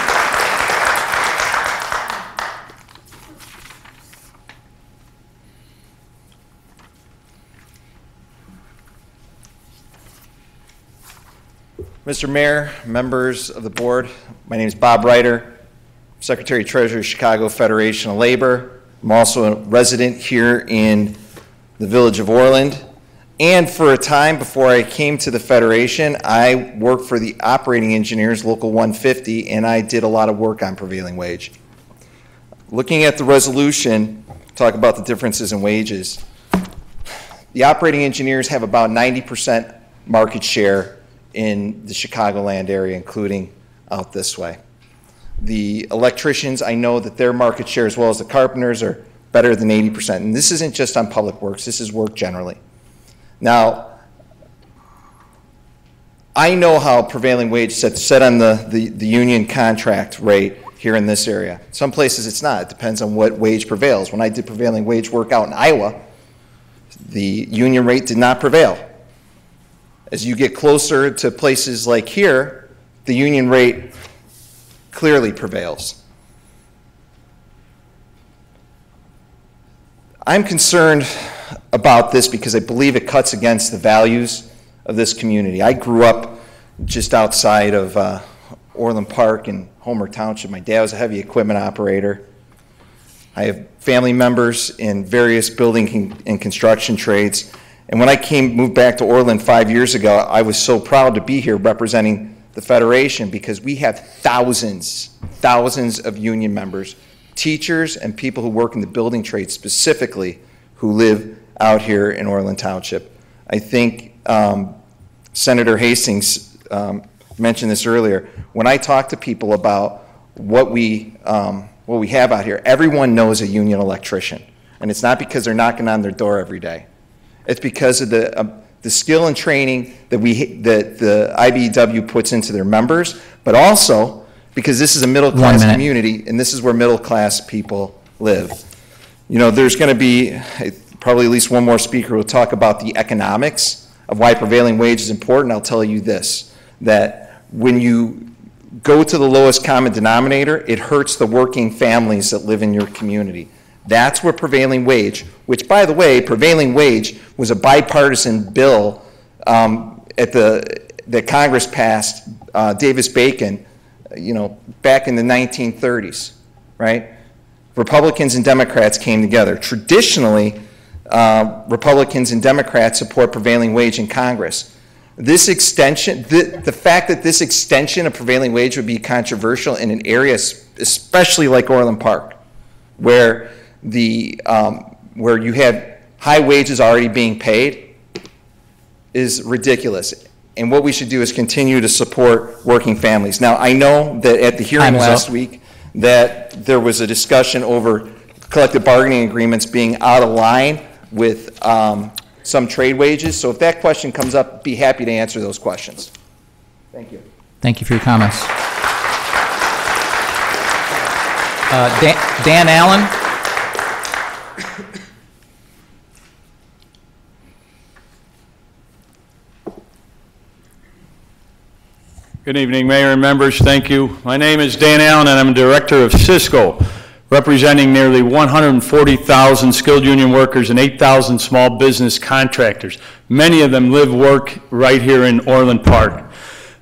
Mr. Mayor, members of the board, my name is Bob Reiter, Secretary Treasurer, Chicago Federation of Labor. I'm also a resident here in the Village of Orland. And for a time before I came to the Federation, I worked for the operating engineers, Local 150, and I did a lot of work on prevailing wage. Looking at the resolution, talk about the differences in wages. The operating engineers have about 90% market share in the Chicagoland area, including out this way. The electricians, I know that their market share, as well as the carpenters, are better than 80%. And this isn't just on public works, this is work generally. Now, I know how prevailing wage set on the union contract rate here in this area. Some places it's not. It depends on what wage prevails. When I did prevailing wage work out in Iowa, the union rate did not prevail. As you get closer to places like here, the union rate clearly prevails. I'm concerned about this because I believe it cuts against the values of this community. I grew up just outside of Orland Park in Homer Township. My dad was a heavy equipment operator. I have family members in various building and construction trades. And when I moved back to Orland 5 years ago, I was so proud to be here representing the Federation because we have thousands of union members, teachers and people who work in the building trade specifically who live out here in Orland Township. I think Senator Hastings mentioned this earlier. When I talk to people about what we have out here, everyone knows a union electrician. And it's not because they're knocking on their door every day. It's because of the skill and training that the IBEW puts into their members, but also because this is a middle-class community, and this is where middle-class people live. You know, there's going to be probably at least one more speaker who will talk about the economics of why prevailing wage is important. I'll tell you this, that when you go to the lowest common denominator, it hurts the working families that live in your community. That's where prevailing wage, which, by the way, prevailing wage was a bipartisan bill that Congress passed, Davis-Bacon, back in the 1930s, right? Republicans and Democrats came together. Traditionally, Republicans and Democrats support prevailing wage in Congress. This extension, the fact that this extension of prevailing wage would be controversial in an area, especially like Orland Park, where you have high wages already being paid, is ridiculous. And what we should do is continue to support working families. Now, I know that at the hearing last week that there was a discussion over collective bargaining agreements being out of line with some trade wages. So if that question comes up, be happy to answer those questions. Thank you. Thank you for your comments. Dan Allen. Good evening, Mayor and members. Thank you. My name is Dan Allen, and I'm Director of Cisco, representing nearly 140,000 skilled union workers and 8,000 small business contractors. Many of them work right here in Orland Park.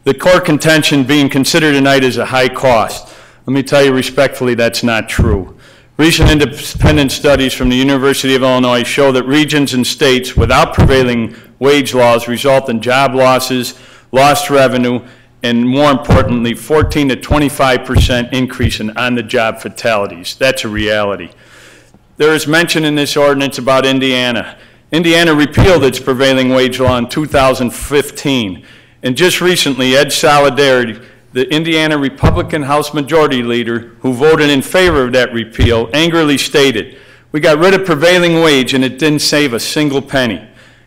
The core contention being considered tonight is a high cost. Let me tell you respectfully, that's not true. Recent independent studies from the University of Illinois show that regions and states without prevailing wage laws result in job losses, lost revenue, and more importantly, 14 to 25% increase in on-the-job fatalities. That's a reality. There is mention in this ordinance about Indiana. Indiana repealed its prevailing wage law in 2015. And just recently, Ed Solidarity, the Indiana Republican House Majority Leader, who voted in favor of that repeal, angrily stated, "We got rid of prevailing wage and it didn't save a single penny."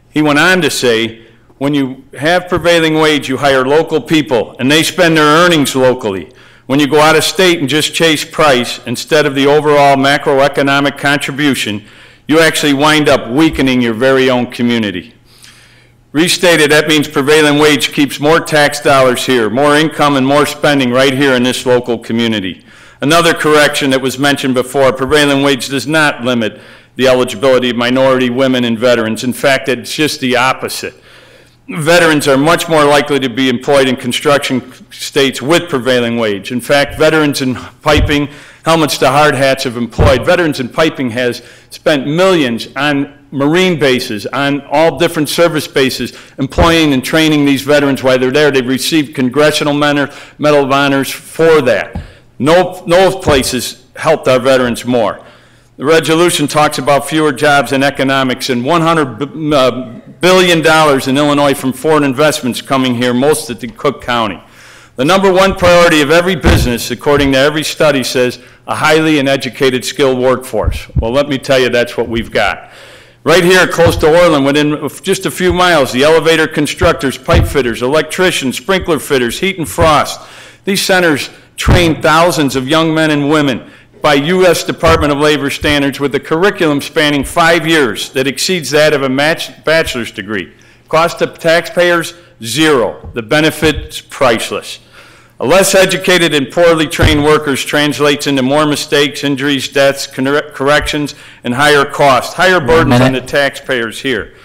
He went on to say, when you have prevailing wage, you hire local people, and they spend their earnings locally. When you go out of state and just chase price instead of the overall macroeconomic contribution, you actually wind up weakening your very own community. Restated, that means prevailing wage keeps more tax dollars here, more income and more spending right here in this local community. Another correction that was mentioned before, prevailing wage does not limit the eligibility of minority, women, and veterans. In fact, it's just the opposite. veterans are much more likely to be employed in construction states with prevailing wage. In fact, veterans in piping, helmets to hard hats have employed. Veterans in piping has spent millions on Marine bases, on all different service bases, employing and training these veterans while they're there. They've received Congressional Medal of Honors for that. No places helped our veterans more. The resolution talks about fewer jobs and economics and $100 billion in Illinois from foreign investments coming here, most at the Cook County. The number one priority of every business, according to every study, says a highly and educated, skilled workforce. Well, let me tell you, that's what we've got. Right here, close to Orland, within just a few miles, the elevator constructors, pipe fitters, electricians, sprinkler fitters, heat and frost. These centers train thousands of young men and women by U.S. Department of Labor standards with a curriculum spanning 5 years that exceeds that of a bachelor's degree. Cost to taxpayers, zero. The benefit's priceless. A less educated and poorly trained workers translates into more mistakes, injuries, deaths, corrections, and higher costs, higher burdens on the taxpayers here.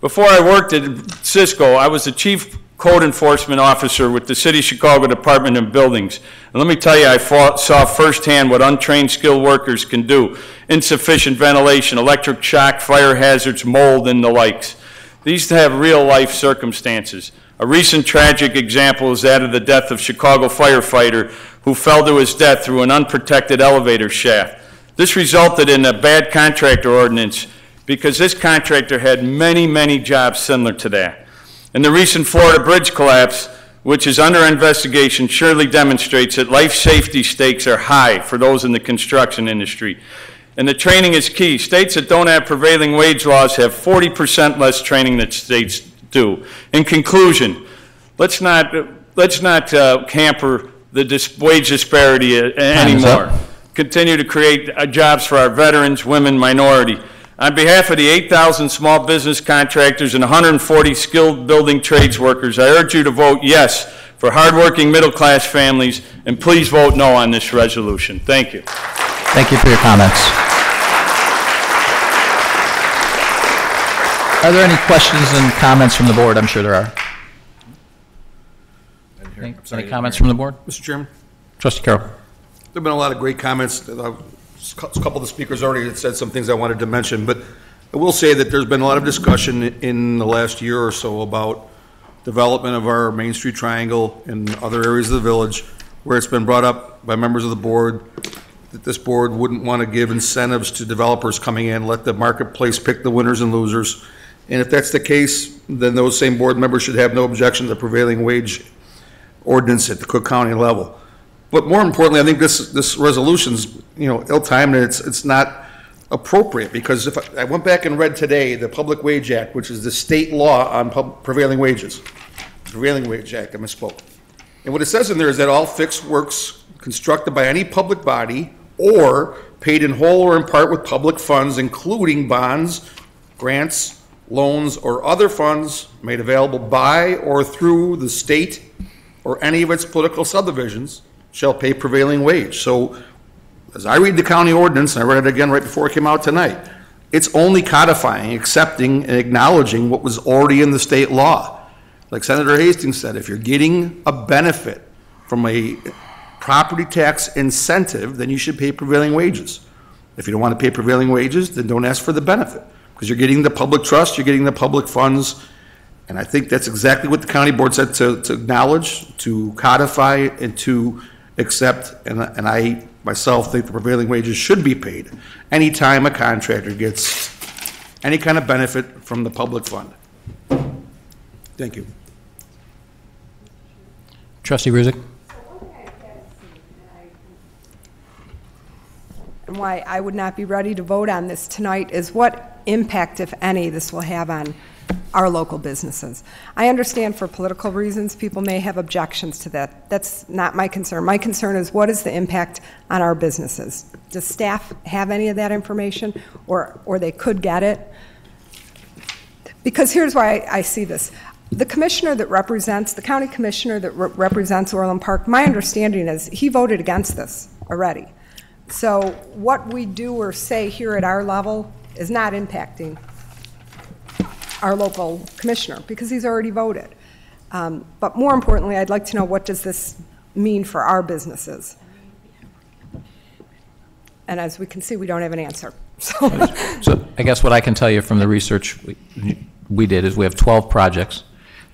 Before I worked at Cisco, I was the chief code enforcement officer with the City of Chicago Department of Buildings. And let me tell you, I saw firsthand what untrained skilled workers can do. Insufficient ventilation, electric shock, fire hazards, mold, and the likes. These have real life circumstances. A recent tragic example is that of the death of Chicago firefighter who fell to his death through an unprotected elevator shaft. This resulted in a bad contractor ordinance because this contractor had many jobs similar to that. And the recent Florida bridge collapse, which is under investigation, surely demonstrates that life safety stakes are high for those in the construction industry. And the training is key. States that don't have prevailing wage laws have 40% less training than states do. In conclusion, let's not hamper the wage disparity anymore. Continue to create jobs for our veterans, women, minority. On behalf of the 8,000 small business contractors and 140 skilled building trades workers, I urge you to vote yes for hardworking middle-class families, and please vote no on this resolution. Thank you. Thank you for your comments. Are there any questions and comments from the board? I'm sure there are. Any comments from the board? Mr. Chairman? Trustee Carroll. There have been a lot of great comments. A couple of the speakers already said some things I wanted to mention, but I will say that there's been a lot of discussion in the last year or so about development of our Main Street Triangle and other areas of the village, where it's been brought up by members of the board that this board wouldn't want to give incentives to developers coming in, let the marketplace pick the winners and losers. And if that's the case, then those same board members should have no objection to the prevailing wage ordinance at the Cook County level. But more importantly, I think this resolution's ill-timed, and it's not appropriate, because if I went back and read today the Public Wage Act, which is the state law on prevailing wages, Prevailing Wage Act, I misspoke. And what it says in there is that all fixed works constructed by any public body or paid in whole or in part with public funds, including bonds, grants, loans, or other funds made available by or through the state or any of its political subdivisions, shall pay prevailing wage. So, as I read the county ordinance, and I read it again right before it came out tonight, it's only codifying, accepting, and acknowledging what was already in the state law. Like Senator Hastings said, if you're getting a benefit from a property tax incentive, then you should pay prevailing wages. If you don't want to pay prevailing wages, then don't ask for the benefit, because you're getting the public trust, you're getting the public funds, and I think that's exactly what the county board said, to acknowledge, to codify, and to accept, and I myself think the prevailing wages should be paid anytime a contractor gets any kind of benefit from the public fund. Thank you. Trustee Ruzick. And why I would not be ready to vote on this tonight is what impact, if any, this will have on our local businesses. I understand for political reasons people may have objections to that. That's not my concern. My concern is, what is the impact on our businesses? Does staff have any of that information, or they could get it? Because here's why I see this. The commissioner that represents, the county commissioner that represents Orland Park, my understanding is he voted against this already. So what we do or say here at our level is not impacting our local commissioner, because he's already voted. But more importantly, I'd like to know, what does this mean for our businesses? And as we can see, we don't have an answer. So I guess what I can tell you from the research we did is we have 12 projects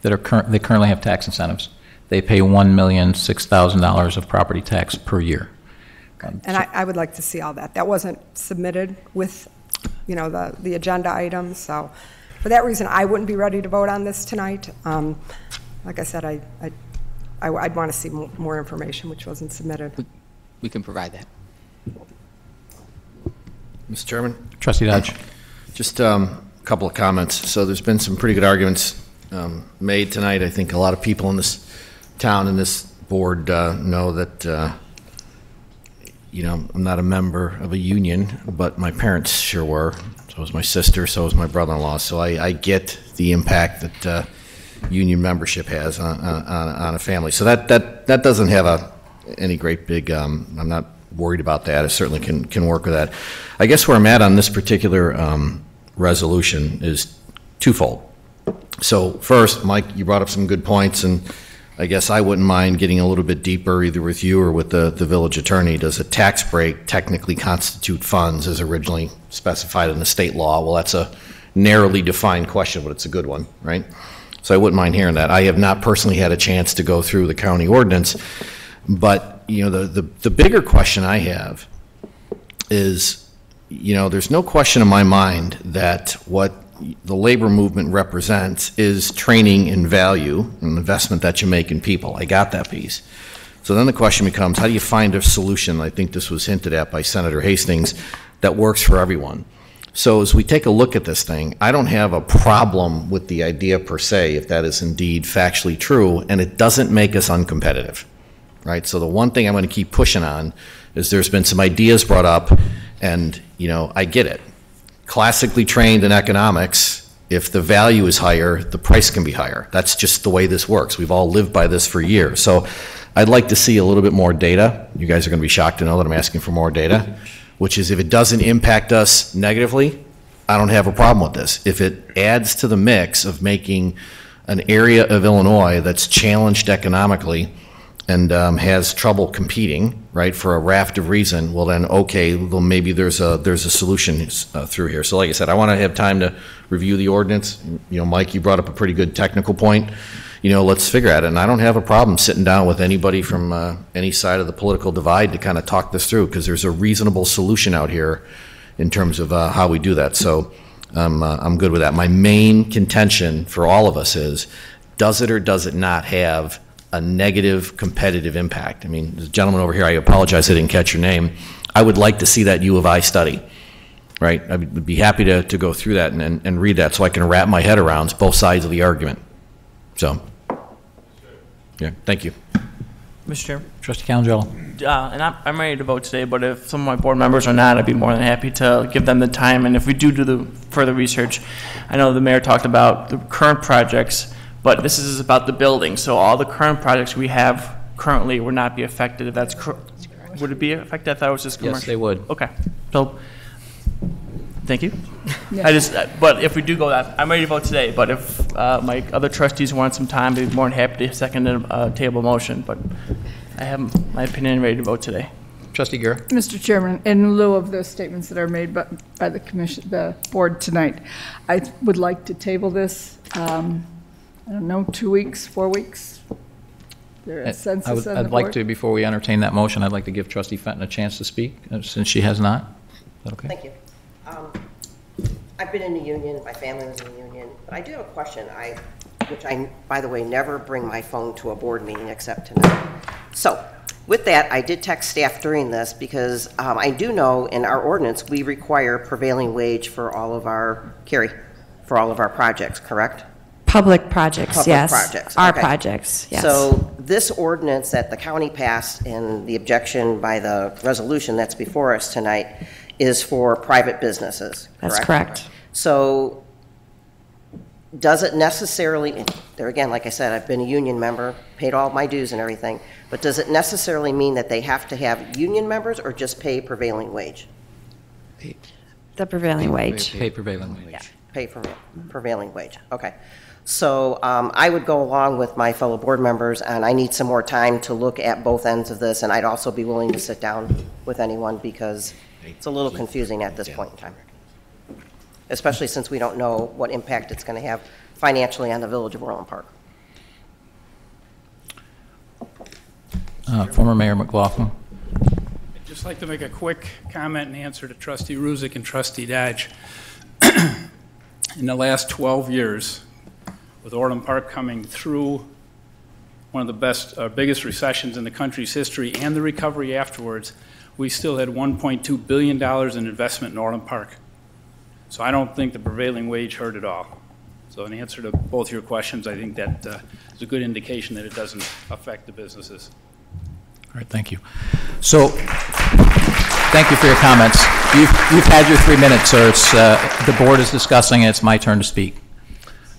that they currently have tax incentives. They pay $1,006,000 of property tax per year. And I would like to see all that. That wasn't submitted with, you know, the agenda items. So for that reason, I wouldn't be ready to vote on this tonight. Like I said, I'd want to see more information, which wasn't submitted. We can provide that. Mr. Chairman? Trustee Dodge. Just a couple of comments. So there's been some pretty good arguments made tonight. I think a lot of people in this town and this board know that, you know, I'm not a member of a union, but my parents sure were. So was my sister, so was my brother-in-law. So I get the impact that union membership has on a family. So that doesn't have any great big, I'm not worried about that. I certainly can work with that. I guess where I'm at on this particular resolution is twofold. So first, Mike, you brought up some good points, and I guess I wouldn't mind getting a little bit deeper, either with you or with the village attorney. Does a tax break technically constitute funds as originally specified in the state law? Well, that's a narrowly defined question, but it's a good one, right? So I wouldn't mind hearing that. I have not personally had a chance to go through the county ordinance, but you know, the bigger question I have is, you know, there's no question in my mind that what the labor movement represents is training and value and investment that you make in people. I got that piece. So then the question becomes, how do you find a solution? I think this was hinted at by Senator Hastings, that works for everyone. So as we take a look at this thing, I don't have a problem with the idea per se, if that is indeed factually true, and it doesn't make us uncompetitive. Right, so the one thing I'm going to keep pushing on is there's been some ideas brought up, and you know, I get it. Classically trained in economics, if the value is higher, the price can be higher. That's just the way this works. We've all lived by this for years. So I'd like to see a little bit more data. You guys are going to be shocked to know that I'm asking for more data, which is if it doesn't impact us negatively, I don't have a problem with this. If it adds to the mix of making an area of Illinois that's challenged economically and has trouble competing, right, for a raft of reason, well then, okay, well maybe there's a solution through here. So like I said, I want to have time to review the ordinance. You know, Mike, you brought up a pretty good technical point. You know, let's figure out it. And I don't have a problem sitting down with anybody from any side of the political divide to kind of talk this through, because there's a reasonable solution out here in terms of how we do that. So I'm good with that. My main contention for all of us is, does it or does it not have a negative competitive impact? I mean, the gentleman over here, I apologize I didn't catch your name. I would like to see that U of I study, right? I would be happy to go through that and read that so I can wrap my head around both sides of the argument. So, yeah, thank you. Mr. Chairman. Trustee Calangelo. And I'm ready to vote today, but if some of my board members are not, I'd be more than happy to give them the time. And if we do the further research, I know the mayor talked about the current projects, but this is about the building. So all the current projects we have currently would not be affected. If that's would it be affected? I thought it was just commercial. Yes, they would. Okay. So, thank you. Yeah. But if we do go that, I'm ready to vote today. But if my other trustees want some time, I'd be more than happy to second a table motion. But I have my opinion ready to vote today. Trustee Guerra. Mr. Chairman, in lieu of those statements that are made by the commission, the board tonight, I would like to table this. I don't know, 2 weeks, 4 weeks? There a census on the board? I'd like to, before we entertain that motion, I'd like to give Trustee Fenton a chance to speak, since she has not. Is that okay? Thank you. I've been in the union, my family was in the union, but I do have a question, which I, by the way, never bring my phone to a board meeting except tonight. So, with that, I did text staff during this because I do know in our ordinance we require prevailing wage for all of our for all of our projects, correct? Public projects, yes. Projects. Our Okay. projects, yes. So this ordinance that the county passed and the objection by the resolution that's before us tonight is for private businesses, correct? That's correct. So does it necessarily, there again, like I said, I've been a union member, paid all my dues and everything, but does it necessarily mean that they have to have union members or just pay prevailing wage? The prevailing wage. Pay prevailing wage. Yeah, pay for prevailing wage. Okay. So I would go along with my fellow board members, and I need some more time to look at both ends of this, and I'd also be willing to sit down with anyone because it's a little confusing at this point in time, especially since we don't know what impact it's going to have financially on the Village of Orland Park. Former Mayor McLaughlin. I'd just like to make a quick comment and answer to Trustee Ruzick and Trustee Dodge. In the last 12 years, with Orland Park coming through one of the biggest recessions in the country's history and the recovery afterwards, we still had $1.2 billion in investment in Orland Park. So I don't think the prevailing wage hurt at all. So in answer to both your questions, I think that is a good indication that it doesn't affect the businesses. All right, thank you. So, thank you for your comments. You've had your 3 minutes, sir. It's, the board is discussing it. It's my turn to speak.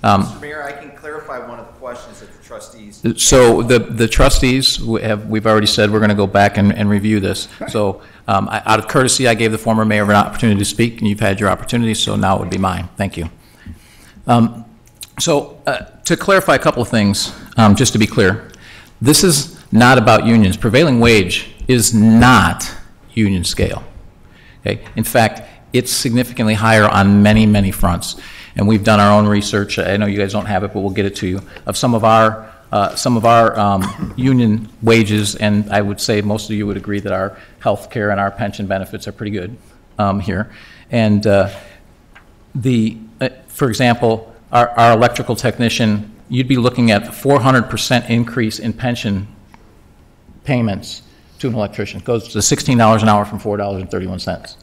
Mr. Mayor, I can clarify one of the questions that the trustees. So the trustees, we've already said we're going to go back and review this. So out of courtesy, I gave the former mayor an opportunity to speak, and you've had your opportunity, so now it would be mine. Thank you. To clarify a couple of things, just to be clear, this is not about unions. Prevailing wage is not union scale. Okay? In fact, it's significantly higher on many, many fronts. And we've done our own research. I know you guys don't have it, but we'll get it to you, of some of our union wages, and I would say most of you would agree that our health care and our pension benefits are pretty good here. And for example, our electrical technician, you'd be looking at 400% increase in pension payments to an electrician. It goes to $16 an hour from $4.31.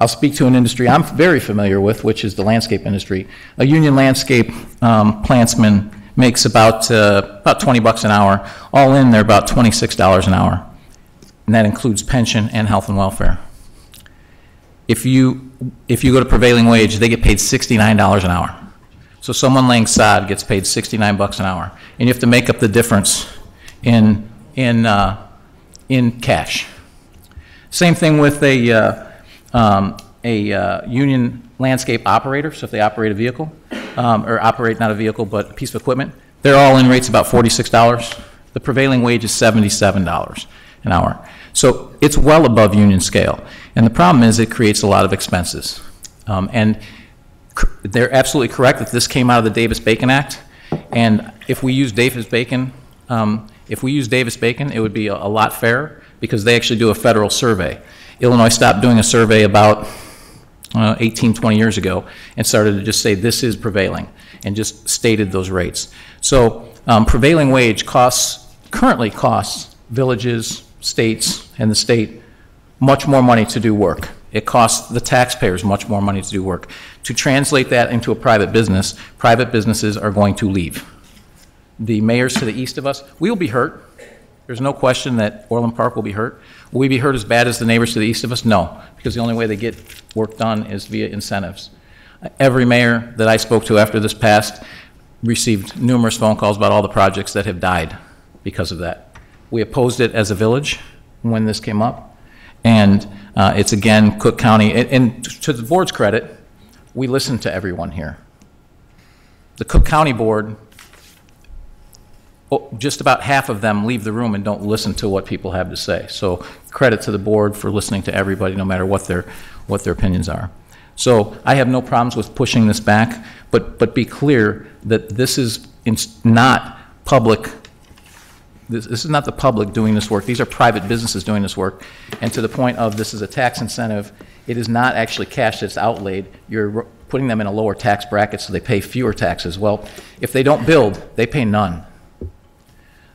I'll speak to an industry I'm very familiar with, which is the landscape industry. A union landscape plantsman makes about $20 an hour. All in, they're about $26 an hour, and that includes pension and health and welfare. If you go to prevailing wage, they get paid $69 an hour. So someone laying sod gets paid $69 an hour, and you have to make up the difference in cash. Same thing with a union landscape operator. So if they operate a vehicle, or operate not a vehicle but a piece of equipment, their all-in rate's about $46. The prevailing wage is $77 an hour. So it's well above union scale. And the problem is it creates a lot of expenses. And they're absolutely correct that this came out of the Davis-Bacon Act. And if we use Davis-Bacon, it would be a lot fairer because they actually do a federal survey. Illinois stopped doing a survey about 18, 20 years ago and started to just say this is prevailing and just stated those rates. So prevailing wage currently costs villages, states, and the state much more money to do work. It costs the taxpayers much more money to do work. To translate that into a private business, private businesses are going to leave. The mayors to the east of us, we will be hurt. There's no question that Orland Park will be hurt. Will we be hurt as bad as the neighbors to the east of us? No, because the only way they get work done is via incentives. Every mayor that I spoke to after this passed received numerous phone calls about all the projects that have died because of that. We opposed it as a village when this came up, and it's again Cook County, and to the board's credit, we listened to everyone here. The Cook County board, just about half of them leave the room and don't listen to what people have to say. So credit to the board for listening to everybody, no matter what their opinions are. So I have no problems with pushing this back, but be clear that this is not public. This is not the public doing this work. These are private businesses doing this work. And to the point of this is a tax incentive, it is not actually cash that's outlaid. You're putting them in a lower tax bracket so they pay fewer taxes. Well, if they don't build, they pay none.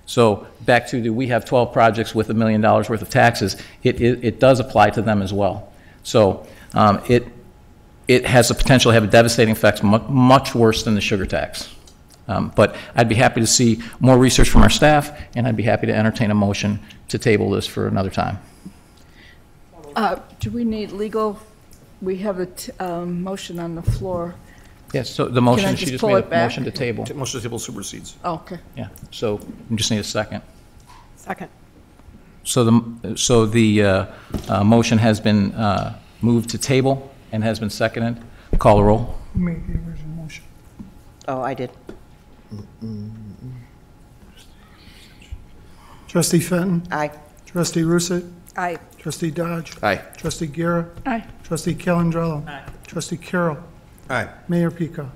So back to we have 12 projects with $1 million worth of taxes. It does apply to them as well. So it has the potential to have a devastating effect, much worse than the sugar tax. But I'd be happy to see more research from our staff, and I'd be happy to entertain a motion to table this for another time. Do we need legal? We have a motion on the floor. Yes, so the motion, she just made a motion to table. Motion to table supersedes. Oh, okay. Yeah, so we just need a second. Second. So the motion has been moved to table, and has been seconded. Call the roll. Who made the original motion? Oh, I did. Trustee Fenton? Aye. Trustee Rusick? Aye. Trustee Dodge? Aye. Trustee Guerra? Aye. Trustee Calendrello? Aye. Trustee Carroll? Aye. Mayor Pico?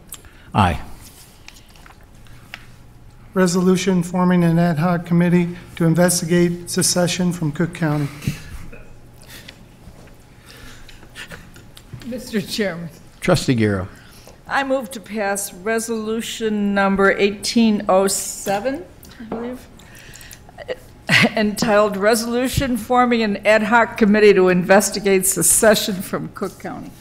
Aye. Resolution forming an ad hoc committee to investigate secession from Cook County. Mr. Chairman, Trustee Guerra. I move to pass resolution number 1807, I believe, entitled Resolution Forming an Ad Hoc Committee to Investigate Secession from Cook County.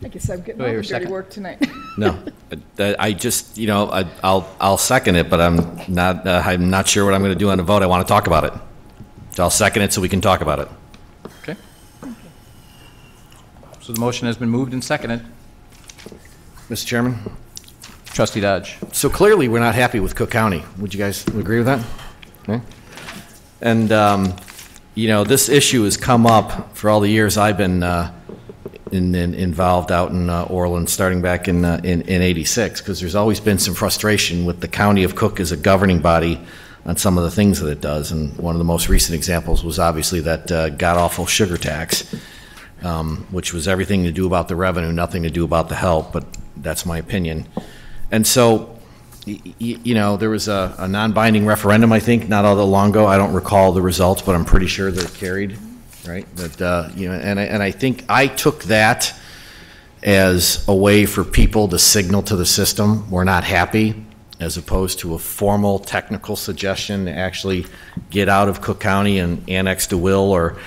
I guess I'm getting all the dirty work tonight. No, I just, I'll second it, but I'm not sure what I'm going to do on the vote. I want to talk about it. So I'll second it so we can talk about it. Okay. So the motion has been moved and seconded. Mr. Chairman? Trustee Dodge. So clearly, we're not happy with Cook County. Would you guys agree with that? Okay. And, this issue has come up for all the years I've been involved out in Orland, starting back in '86, because there's always been some frustration with the county of Cook as a governing body on some of the things that it does. And one of the most recent examples was obviously that god-awful sugar tax, which was everything to do about the revenue, nothing to do about the help, but that's my opinion. And so, there was a non-binding referendum, I think, not all that long ago. I don't recall the results, but I'm pretty sure they're carried, right? That, and I think I took that as a way for people to signal to the system, we're not happy, as opposed to a formal technical suggestion to actually get out of Cook County and annex to Will, or,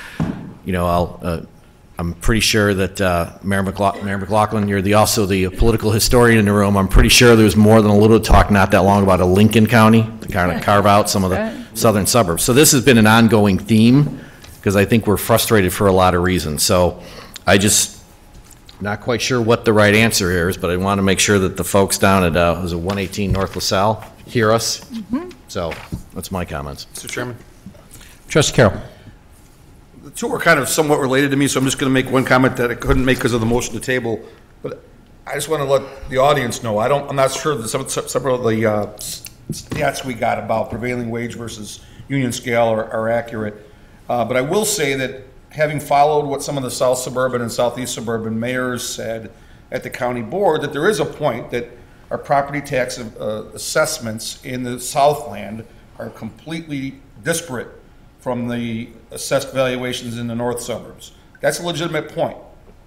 I'm pretty sure that Mayor McLaughlin, you're also the political historian in the room. I'm pretty sure there was more than a little talk not that long about a Lincoln County to kind of carve out some of the southern suburbs. So this has been an ongoing theme, because I think we're frustrated for a lot of reasons. So not quite sure what the right answer here is, but I want to make sure that the folks down at 118 North LaSalle hear us. Mm-hmm. So that's my comments. Mr. Chairman? Trustee Carroll. The two are kind of somewhat related to me, so I'm just going to make one comment that I couldn't make because of the motion to table. But I just want to let the audience know, I'm not sure that several of the stats we got about prevailing wage versus union scale are accurate. But I will say that having followed what some of the South Suburban and Southeast Suburban mayors said at the county board, that there is a point that our property tax assessments in the Southland are completely disparate from the assessed valuations in the north suburbs. That's a legitimate point.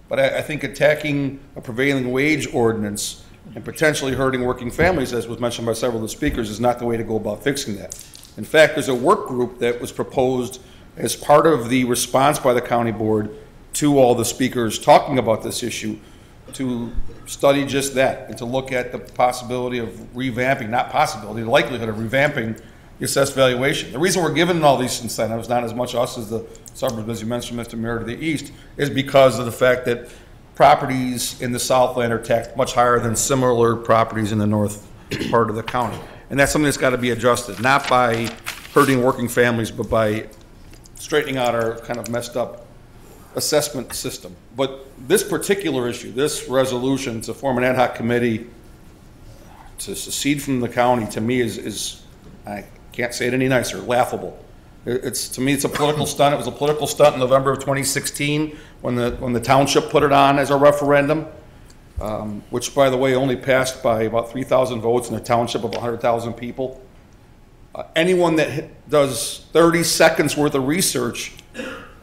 But I think attacking a prevailing wage ordinance and potentially hurting working families, as was mentioned by several of the speakers, is not the way to go about fixing that. In fact, there's a work group that was proposed as part of the response by the county board to all the speakers talking about this issue, to study just that and to look at the possibility of revamping, not possibility, the likelihood of revamping the assessed valuation. The reason we're given all these incentives, not as much us as the suburbs, as you mentioned, Mr. Mayor, to the east, is because of the fact that properties in the Southland are taxed much higher than similar properties in the north part of the county. And that's something that's got to be adjusted, not by hurting working families, but by straightening out our kind of messed up assessment system. But this particular issue, this resolution to form an ad hoc committee to secede from the county, to me is I can't say it any nicer, laughable. To me, it's a political stunt. It was a political stunt in November of 2016 when the township put it on as a referendum, which, by the way, only passed by about 3,000 votes in a township of 100,000 people. Anyone that does 30 seconds worth of research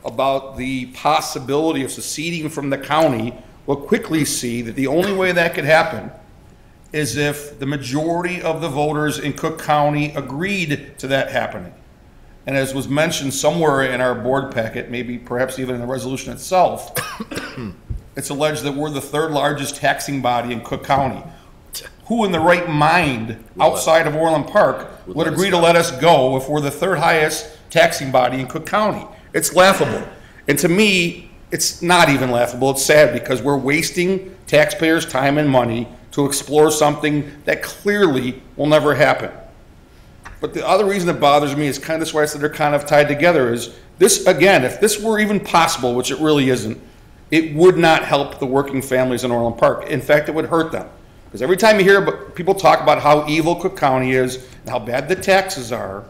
about the possibility of seceding from the county will quickly see that the only way that could happen is if the majority of the voters in Cook County agreed to that happening. And as was mentioned somewhere in our board packet, maybe perhaps even in the resolution itself, it's alleged that we're the third largest taxing body in Cook County. Who in the right mind outside of Orland Park would agree to let us go if we're the third highest taxing body in Cook County? It's laughable. And to me, it's not even laughable. It's sad, because we're wasting taxpayers' time and money to explore something that clearly will never happen. But the other reason it bothers me is kind of this why I said they're kind of tied together is this, again, if this were even possible, which it really isn't, it would not help the working families in Orland Park. In fact, it would hurt them. Because every time you hear people talk about how evil Cook County is and how bad the taxes are,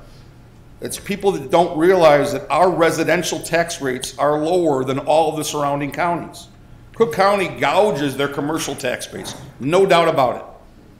it's people that don't realize that our residential tax rates are lower than all of the surrounding counties. Cook County gouges their commercial tax base, no doubt about it.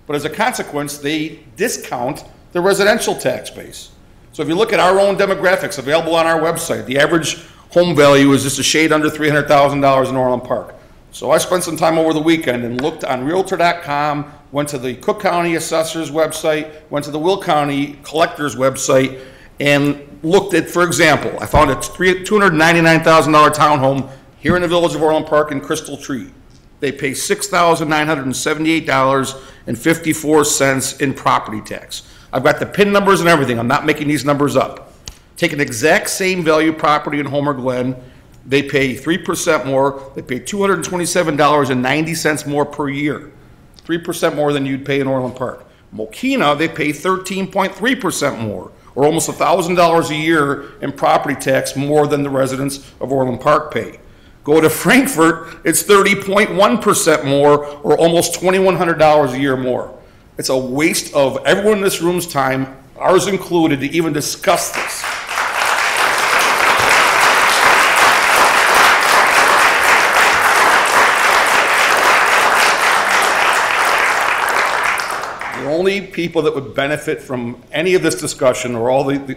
But as a consequence, they discount the residential tax base. So if you look at our own demographics available on our website, the average home value is just a shade under $300,000 in Orland Park. So I spent some time over the weekend and looked on Realtor.com, went to the Cook County Assessor's website, went to the Will County Collector's website, and looked at, for example, I found a $299,000 townhome here in the Village of Orland Park in Crystal Tree. They pay $6,978.54 in property tax. I've got the PIN numbers and everything. I'm not making these numbers up. Take an exact same value property in Homer Glen. They pay 3% more. They pay $227.90 more per year. 3% more than you'd pay in Orland Park. Mokina, they pay 13.3% more, or almost $1,000 a year in property tax more than the residents of Orland Park pay. Go to Frankfurt, it's 30.1% more, or almost $2,100 a year more. It's a waste of everyone in this room's time, ours included, to even discuss this. The only people that would benefit from any of this discussion or all the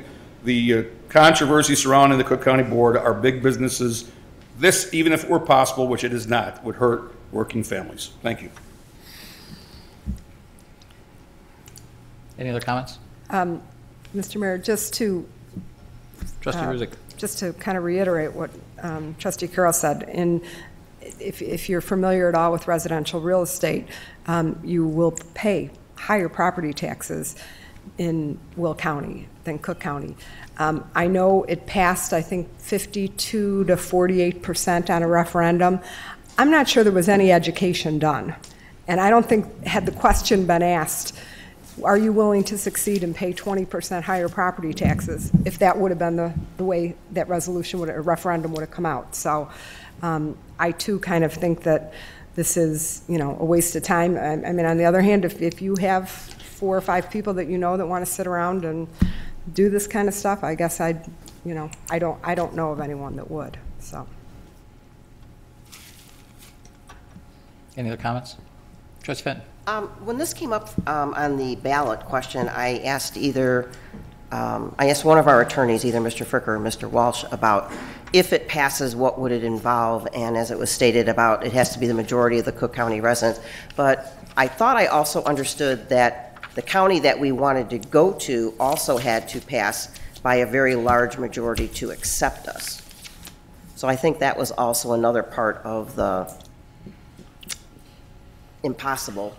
controversy surrounding the Cook County Board are big businesses. This, even if it were possible, which it is not, would hurt working families. Thank you. Any other comments? Mr. Mayor, just to Trustee Ruzick. Just to kind of reiterate what Trustee Carroll said, if you're familiar at all with residential real estate, you will pay higher property taxes in Will County than Cook County. I know it passed, I think, 52 to 48% on a referendum. I'm not sure there was any education done. And I don't think, had the question been asked, are you willing to succeed and pay 20% higher property taxes, if that would have been the way that resolution would, or referendum would have come out. So I too kind of think that this is, a waste of time. I mean, on the other hand, if you have 4 or 5 people that that want to sit around and do this kind of stuff, I guess I don't know of anyone that would. So. Any other comments? Trustee Fenton. When this came up on the ballot question, I asked one of our attorneys, either Mr. Fricker or Mr. Walsh, about if it passes, what would it involve? And as it was stated about, it has to be the majority of the Cook County residents. But I thought I also understood that the county that we wanted to go to also had to pass by a very large majority to accept us. So I think that was also another part of the impossible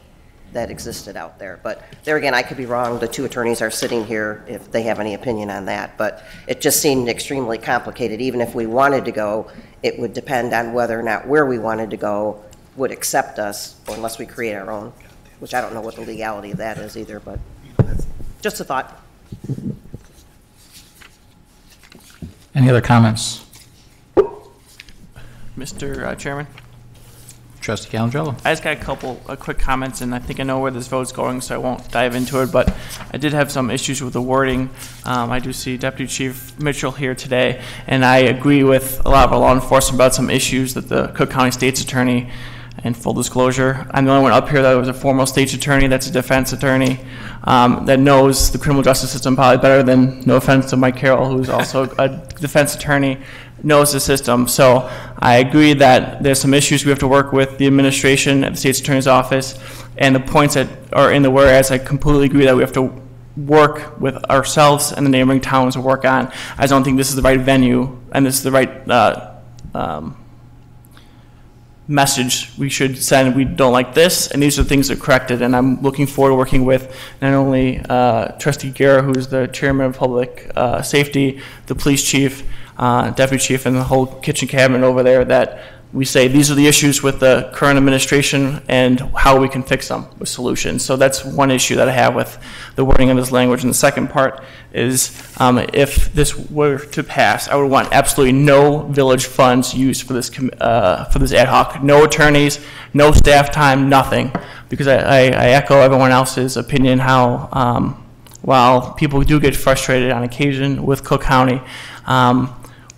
that existed out there. But there again, I could be wrong. The 2 attorneys are sitting here if they have any opinion on that. But it just seemed extremely complicated. Even if we wanted to go, it would depend on whether or not where we wanted to go would accept us, or unless we create our own, which I don't know what the legality of that is either, but just a thought. Any other comments? Mr. Chairman? Trustee Calandrello. I just got a couple of quick comments, and I think I know where this vote's going, so I won't dive into it, but I did have some issues with the wording. I do see Deputy Chief Mitchell here today, and I agree with a lot of our law enforcement about some issues that the Cook County State's Attorney, in full disclosure, I'm the only one up here that was a former state's attorney, that's a defense attorney, that knows the criminal justice system probably better than, no offense to Mike Carroll, who's also a defense attorney, knows the system. So I agree that there's some issues we have to work with the administration at the state's attorney's office, and the points that are in the whereas, I completely agree that we have to work with ourselves and the neighboring towns to work on. I don't think this is the right venue, and this is the right message we should send. We don't like this, and these are things that are corrected, and I'm looking forward to working with not only Trustee Guerra, who's the chairman of public safety, the police chief, deputy chief, and the whole kitchen cabinet over there, that we say these are the issues with the current administration and how we can fix them with solutions. So that's one issue that I have with the wording of this language. And the second part is if this were to pass, I would want absolutely no village funds used for this ad hoc. No attorneys, no staff time, nothing. Because I echo everyone else's opinion how while people do get frustrated on occasion with Cook County,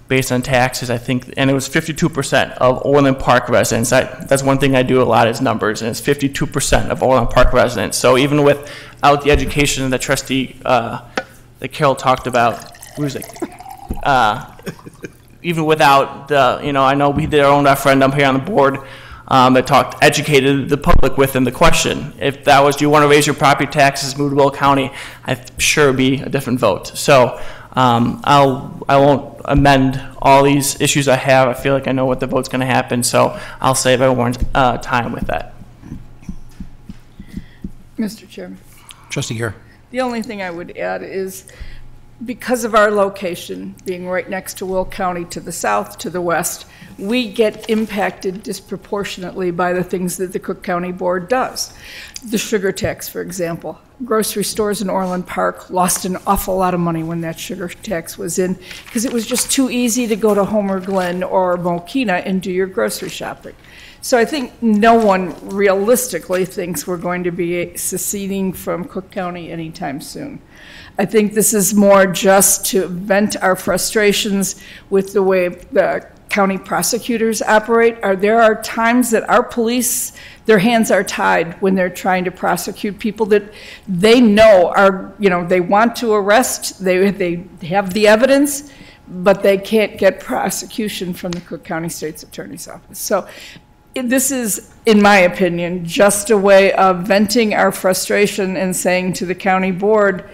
based on taxes, I think, and it was 52% of Orland Park residents. That's one thing I do a lot is numbers, and it's 52% of Orland Park residents. So even without the education that trustee, that Carol talked about, even without the, I know we did our own referendum here on the board that educated the public within the question. If that was, do you want to raise your property taxes, move to Will County, I'm sure it would be a different vote. So I won't amend all these issues I have. I feel like I know what the vote's going to happen, so I'll save everyone's time with that. Mr. Chairman. Trustee Garrett. The only thing I would add is because of our location being right next to Will County to the south, to the west, we get impacted disproportionately by the things that the Cook County Board does. The sugar tax, for example. Grocery stores in Orland Park lost an awful lot of money when that sugar tax was in because it was just too easy to go to Homer Glen or Mokina and do your grocery shopping. So I think no one realistically thinks we're going to be seceding from Cook County anytime soon. I think this is more just to vent our frustrations with the way the county prosecutors operate. There are times that our police, their hands are tied when they're trying to prosecute people that they know are, they want to arrest, they have the evidence, but they can't get prosecution from the Cook County State's Attorney's Office. So this is, in my opinion, just a way of venting our frustration and saying to the county board,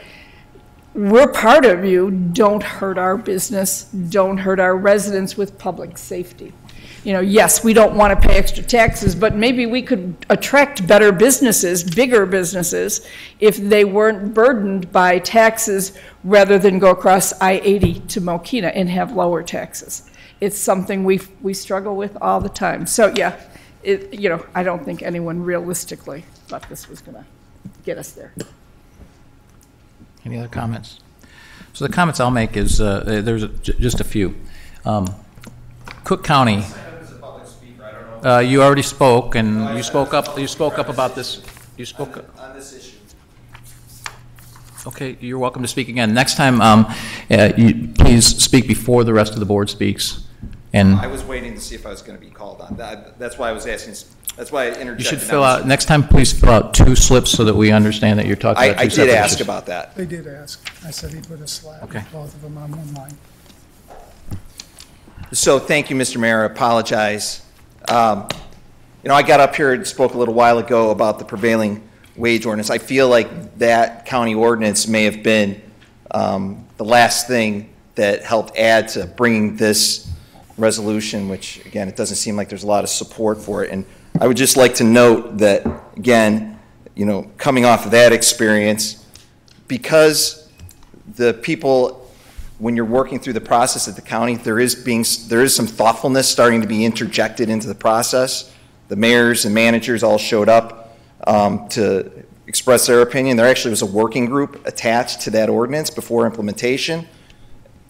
we're part of you, don't hurt our business, don't hurt our residents with public safety. Yes, we don't want to pay extra taxes, but maybe we could attract better businesses, bigger businesses, if they weren't burdened by taxes rather than go across I-80 to Mokina and have lower taxes. It's something we struggle with all the time. So yeah, I don't think anyone realistically thought this was going to get us there. Any other comments? So the comments I'll make is there's just a few. Cook County. You already spoke, and you spoke up. You spoke up about this. You spoke on this issue. Okay, you're welcome to speak again. Next time, please speak before the rest of the board speaks. And I was waiting to see if I was going to be called on. That's why I was asking. That's why I interjected. You should fill out, next time, please fill out 2 slips so that we understand that you're talking about 2 separate I did ask issues. about that. They did ask. I said he put a slab, okay. Both of them on one line. So thank you, Mr. Mayor. I apologize. I got up here and spoke a little while ago about the prevailing wage ordinance. I feel like that county ordinance may have been the last thing that helped add to bringing this resolution, which, again, it doesn't seem like there's a lot of support for it. And I would just like to note that, again, coming off of that experience, because the people, when you're working through the process at the county, there is some thoughtfulness starting to be interjected into the process. The mayors and managers all showed up to express their opinion. There actually was a working group attached to that ordinance before implementation.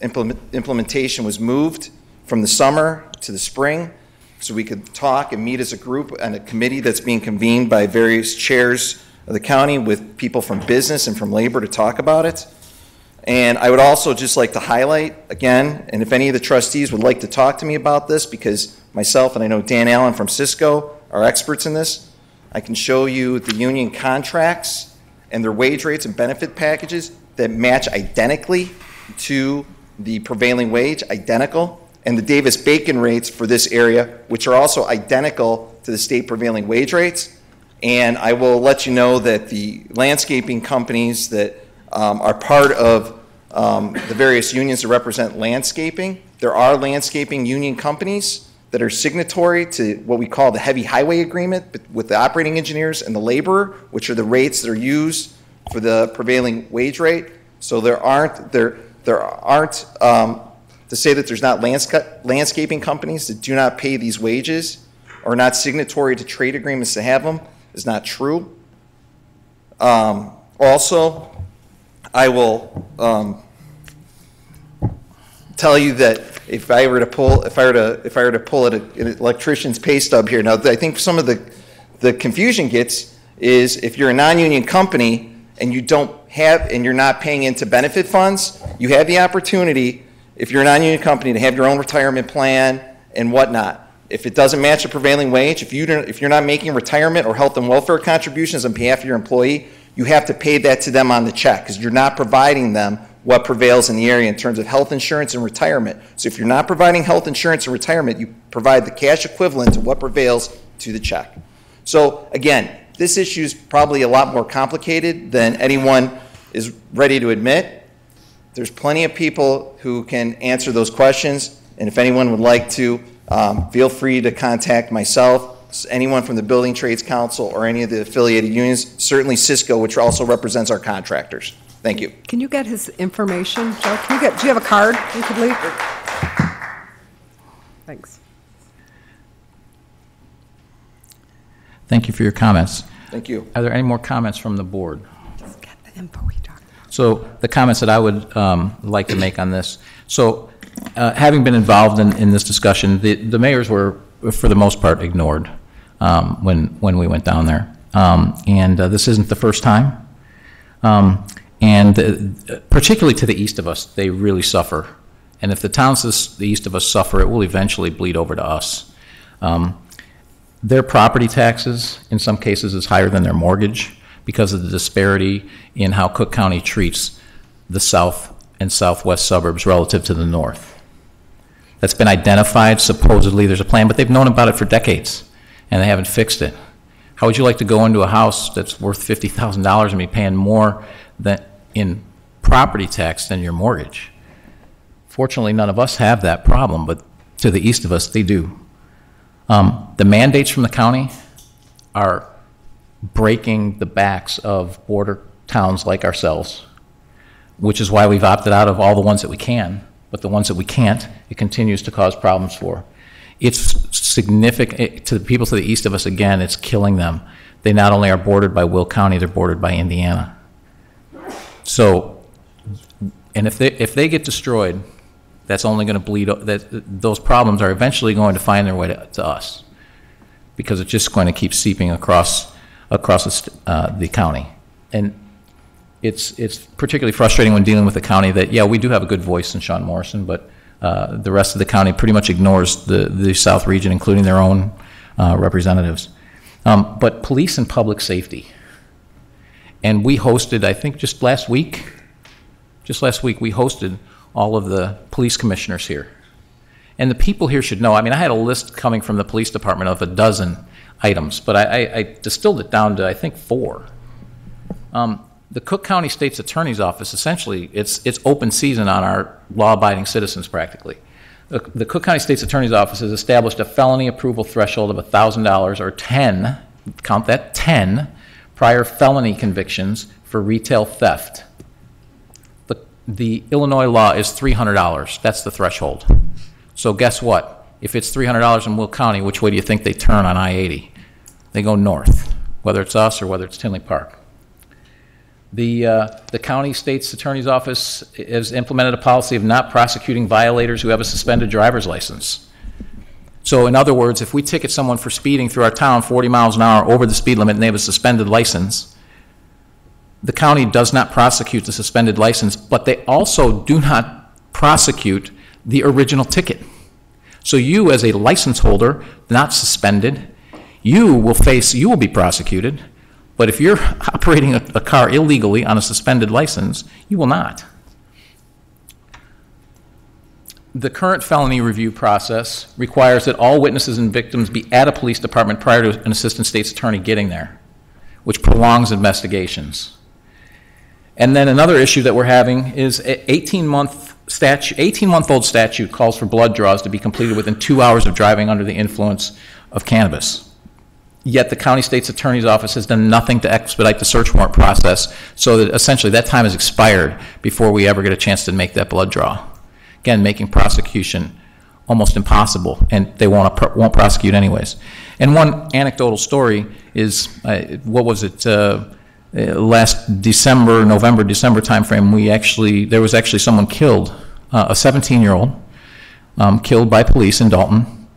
Implementation was moved from the summer to the spring, so we could talk and meet as a group on a committee that's being convened by various chairs of the county with people from business and from labor to talk about it. And I would also just like to highlight again, and if any of the trustees would like to talk to me about this, because myself and I know Dan Allen from Cisco are experts in this, I can show you the union contracts and their wage rates and benefit packages that match identically to the prevailing wage, identical, and the Davis-Bacon rates for this area, which are also identical to the state prevailing wage rates. And I will let you know that the landscaping companies that are part of the various unions that represent landscaping, there are landscaping union companies that are signatory to what we call the heavy highway agreement with the operating engineers and the laborer, which are the rates that are used for the prevailing wage rate. So there aren't To say that there's not landscaping companies that do not pay these wages or not signatory to trade agreements to have them is not true. Also, I will tell you that if I were to pull an electrician's pay stub here, now I think some of the confusion gets is if you're a non-union company and you're not paying into benefit funds, you have the opportunity, if you're a non-union company, to have your own retirement plan and whatnot. If it doesn't match the prevailing wage, if you're not making retirement or health and welfare contributions on behalf of your employee, you have to pay that to them on the check because you're not providing them what prevails in the area in terms of health insurance and retirement. So if you're not providing health insurance and retirement, you provide the cash equivalent to what prevails to the check. So again, this issue is probably a lot more complicated than anyone is ready to admit. There's plenty of people who can answer those questions, and if anyone would like to, feel free to contact myself, anyone from the Building Trades Council, or any of the affiliated unions, certainly Cisco, which also represents our contractors. Thank you. Can you get his information, Joe? Do you have a card you could leave? Thanks. Thank you for your comments. Thank you. Are there any more comments from the board? Just get the info we talked about. So the comments that I would like to make on this. So having been involved in this discussion, the mayors were, for the most part, ignored when we went down there. And this isn't the first time. And particularly to the east of us, they really suffer. And if the towns to the east of us suffer, it will eventually bleed over to us. Their property taxes, in some cases, is higher than their mortgage because of the disparity in how Cook County treats the south and southwest suburbs relative to the north. That's been identified. Supposedly there's a plan, but they've known about it for decades, and they haven't fixed it. How would you like to go into a house that's worth $50,000 and be paying more in property tax than your mortgage? Fortunately, none of us have that problem, but to the east of us, they do. The mandates from the county are breaking the backs of border towns like ourselves, which is why we've opted out of all the ones that we can, but the ones that we can't, it continues to cause problems for. It's significant to the people to the east of us. Again, it's killing them. They not only are bordered by Will County, they're bordered by Indiana. So, and if they get destroyed, that's only going to bleed. Those problems are eventually going to find their way to us, because it's just going to keep seeping across the county. And it's particularly frustrating when dealing with the county that, yeah, we do have a good voice in Sean Morrison, but the rest of the county pretty much ignores the South region, including their own representatives. But police and public safety. And we hosted, I think just last week, we hosted all of the police commissioners here. And the people here should know, I mean, I had a list coming from the police department of 12 items, but I distilled it down to, I think, 4. The Cook County State's Attorney's Office, essentially, it's open season on our law-abiding citizens practically. The Cook County State's Attorney's Office has established a felony approval threshold of $1,000 or 10, count that, 10 prior felony convictions for retail theft. The Illinois law is $300. That's the threshold. So guess what? If it's $300 in Will County, which way do you think they turn on I-80? They go north, whether it's us or whether it's Tinley Park. The county state's attorney's office has implemented a policy of not prosecuting violators who have a suspended driver's license. So in other words, if we ticket someone for speeding through our town 40 miles an hour over the speed limit and they have a suspended license, the county does not prosecute the suspended license, but they also do not prosecute the original ticket. So you, as a license holder, not suspended, you will be prosecuted. But if you're operating a car illegally on a suspended license, you will not. The current felony review process requires that all witnesses and victims be at a police department prior to an assistant state's attorney getting there, which prolongs investigations. And then another issue that we're having is an 18-month-old statute calls for blood draws to be completed within 2 hours of driving under the influence of cannabis. Yet the county state's attorney's office has done nothing to expedite the search warrant process, so that essentially that time has expired before we ever get a chance to make that blood draw. again, making prosecution almost impossible, and they won't prosecute anyways. And one anecdotal story is, what was it, last December, November, December timeframe, there was actually someone killed, a 17-year-old, killed by police in Dalton,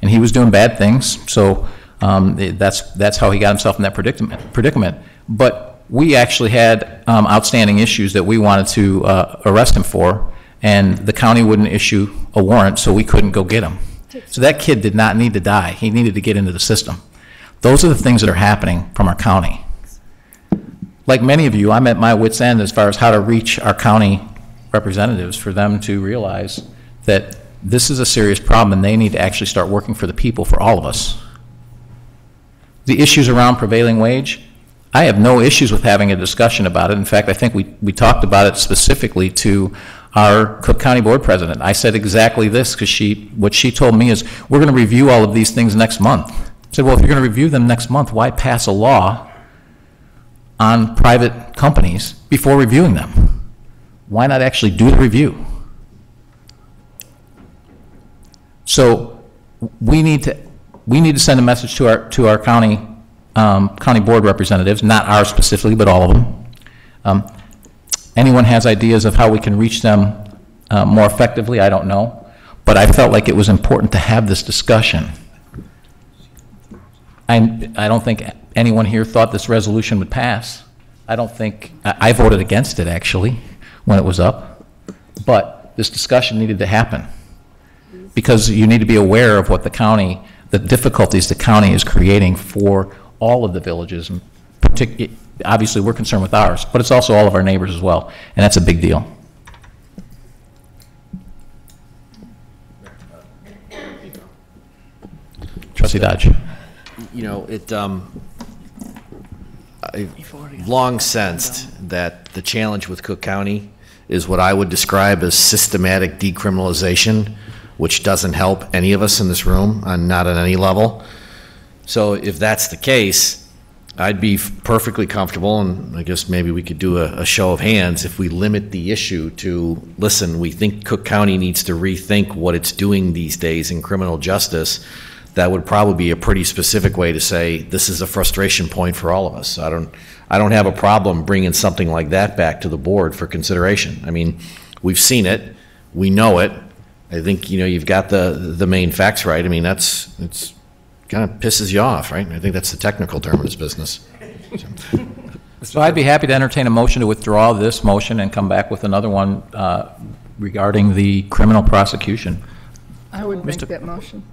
and he was doing bad things, so that's how he got himself in that predicament. But we actually had outstanding issues that we wanted to arrest him for, and the county wouldn't issue a warrant, so we couldn't go get him. So that kid did not need to die. He needed to get into the system. Those are the things that are happening from our county. Like many of you, I'm at my wit's end as far as how to reach our county representatives for them to realize that this is a serious problem and they need to actually start working for the people, for all of us. The issues around prevailing wage, I have no issues with having a discussion about it. In fact, I think we talked about it specifically to our Cook County Board President. I said exactly this because what she told me is, we're going to review all of these things next month. I said, well, if you're going to review them next month, why pass a law on private companies before reviewing them? Why not actually do the review? So we need to send a message to our county board representatives, not ours specifically, but all of them. Anyone has ideas of how we can reach them more effectively? I don't know, but I felt like it was important to have this discussion. I don't think anyone here thought this resolution would pass. I voted against it actually when it was up, but this discussion needed to happen because you need to be aware of what the difficulties the county is creating for all of the villages. Obviously, we're concerned with ours, but it's also all of our neighbors as well, and that's a big deal. Trustee Dodge. You know, I've long sensed that the challenge with Cook County is what I would describe as systematic decriminalization, which doesn't help any of us in this room, not on any level. So if that's the case, I'd be perfectly comfortable, and I guess maybe we could do a show of hands if we limit the issue to, listen, we think Cook County needs to rethink what it's doing these days in criminal justice. That would probably be a pretty specific way to say this is a frustration point for all of us. I don't have a problem bringing something like that back to the board for consideration. I mean, we've seen it, we know it. I think you've got the main facts right. I mean, it's kind of pisses you off, right? I think that's the technical term of this business. So I'd be happy to entertain a motion to withdraw this motion and come back with another one regarding the criminal prosecution. I would make that motion.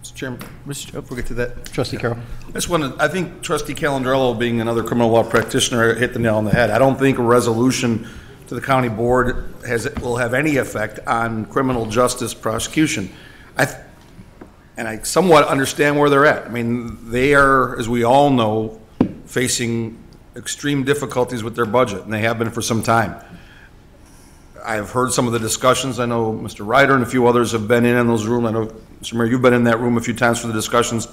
Mr. Chairman, we'll get to that. Trustee Carroll. I think Trustee Calandrello, being another criminal law practitioner, hit the nail on the head. I don't think a resolution to the county board will have any effect on criminal justice prosecution. And I somewhat understand where they're at. I mean, they are, as we all know, facing extreme difficulties with their budget, and they have been for some time. I've heard some of the discussions. I know Mr. Ryder and a few others have been in those rooms. I know, Mr. Mayor, you've been in that room a few times for the discussions.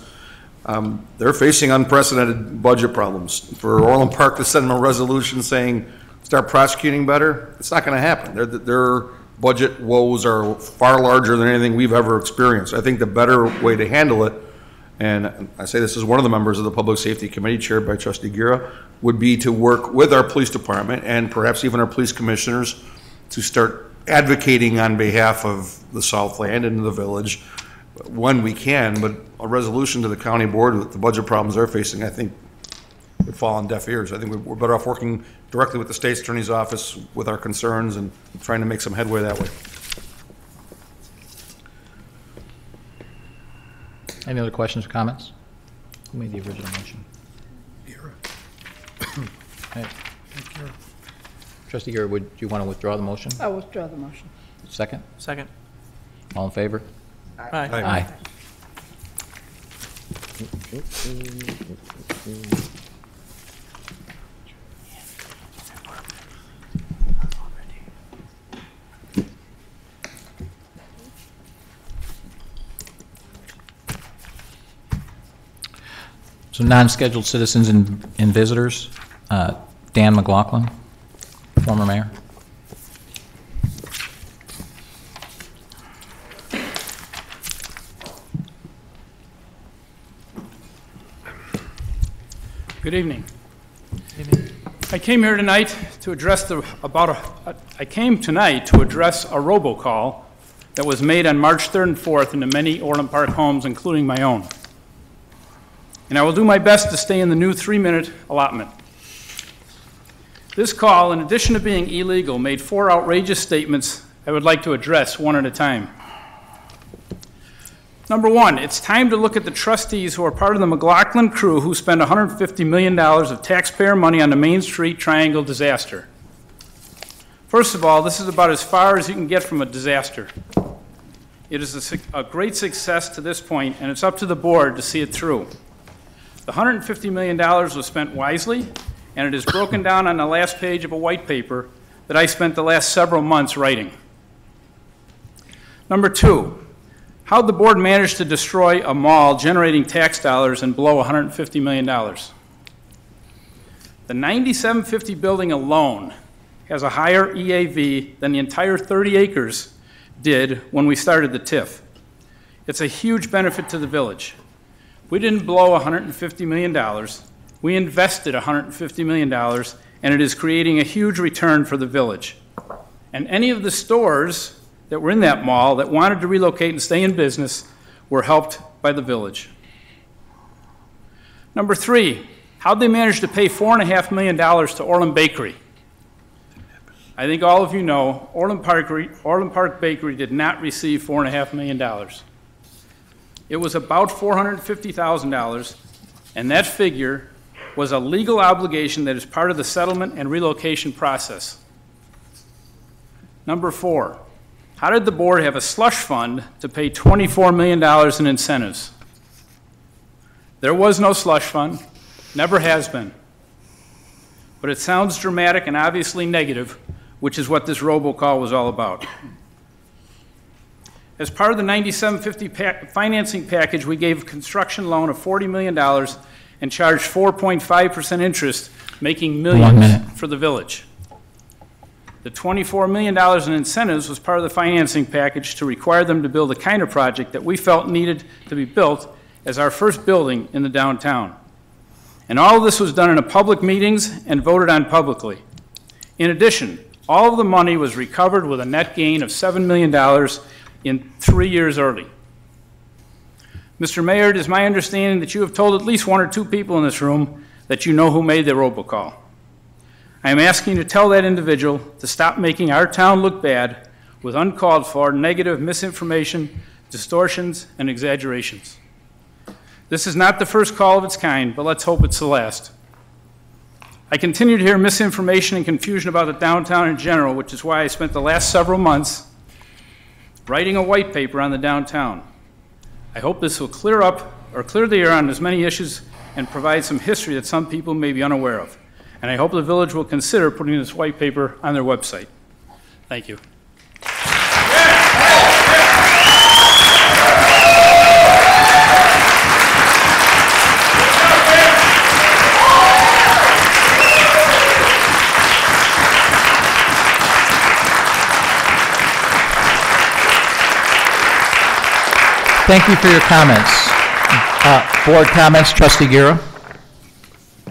They're facing unprecedented budget problems. For Orland Park to send them a resolution saying, start prosecuting better, it's not going to happen. Their budget woes are far larger than anything we've ever experienced. I think the better way to handle it, and I say this as one of the members of the Public Safety Committee chaired by Trustee Guerra, would be to work with our police department and perhaps even our police commissioners to start advocating on behalf of the Southland and the village when we can, but a resolution to the county board with the budget problems they're facing, I think, would fall on deaf ears. I think we're better off working directly with the state's attorney's office with our concerns and trying to make some headway that way. Any other questions or comments? Who made the original motion? Hey. Trustee Guerra, would you want to withdraw the motion? I'll withdraw the motion. Second? Second. All in favor? Aye. Aye. So non-scheduled citizens and visitors, Dan McLaughlin, former mayor. Good evening. I came here tonight to address a robocall that was made on March 3rd and 4th into many Orland Park homes, including my own. And I will do my best to stay in the new 3-minute allotment. This call, in addition to being illegal, made 4 outrageous statements I would like to address one at a time. Number 1, it's time to look at the trustees who are part of the McLaughlin crew who spent $150 million of taxpayer money on the Main Street Triangle disaster. First of all, this is about as far as you can get from a disaster. It is a great success to this point, and it's up to the board to see it through. The $150 million was spent wisely, and it is broken down on the last page of a white paper that I spent the last several months writing. Number 2, how'd the board manage to destroy a mall generating tax dollars and blow $150 million? The 9750 building alone has a higher EAV than the entire 30 acres did when we started the TIF. It's a huge benefit to the village. We didn't blow $150 million. We invested $150 million, and it is creating a huge return for the village. And any of the stores that were in that mall that wanted to relocate and stay in business were helped by the village. Number 3, how'd they manage to pay $4.5 million to Orland Bakery? I think all of you know Orland Park Bakery did not receive $4.5 million. It was about $450,000, and that figure was a legal obligation that is part of the settlement and relocation process. Number 4, how did the board have a slush fund to pay $24 million in incentives? There was no slush fund, never has been. But it sounds dramatic and obviously negative, which is what this robocall was all about. As part of the 9750 financing package, we gave a construction loan of $40 million and charged 4.5% interest, making millions for the village. The $24 million in incentives was part of the financing package to require them to build the kind of project that we felt needed to be built as our first building in the downtown. And all of this was done in public meetings and voted on publicly. In addition, all of the money was recovered with a net gain of $7 million in 3 years early. Mr. Mayor, it is my understanding that you have told at least 1 or 2 people in this room that you know who made the robocall. I am asking you to tell that individual to stop making our town look bad with uncalled for negative misinformation, distortions, and exaggerations. This is not the first call of its kind, but let's hope it's the last. I continue to hear misinformation and confusion about the downtown in general, which is why I spent the last several months writing a white paper on the downtown. I hope this will clear up or clear the air on as many issues and provide some history that some people may be unaware of. And I hope the village will consider putting this white paper on their website. Thank you. Thank you for your comments. Board comments, Trustee Guerra.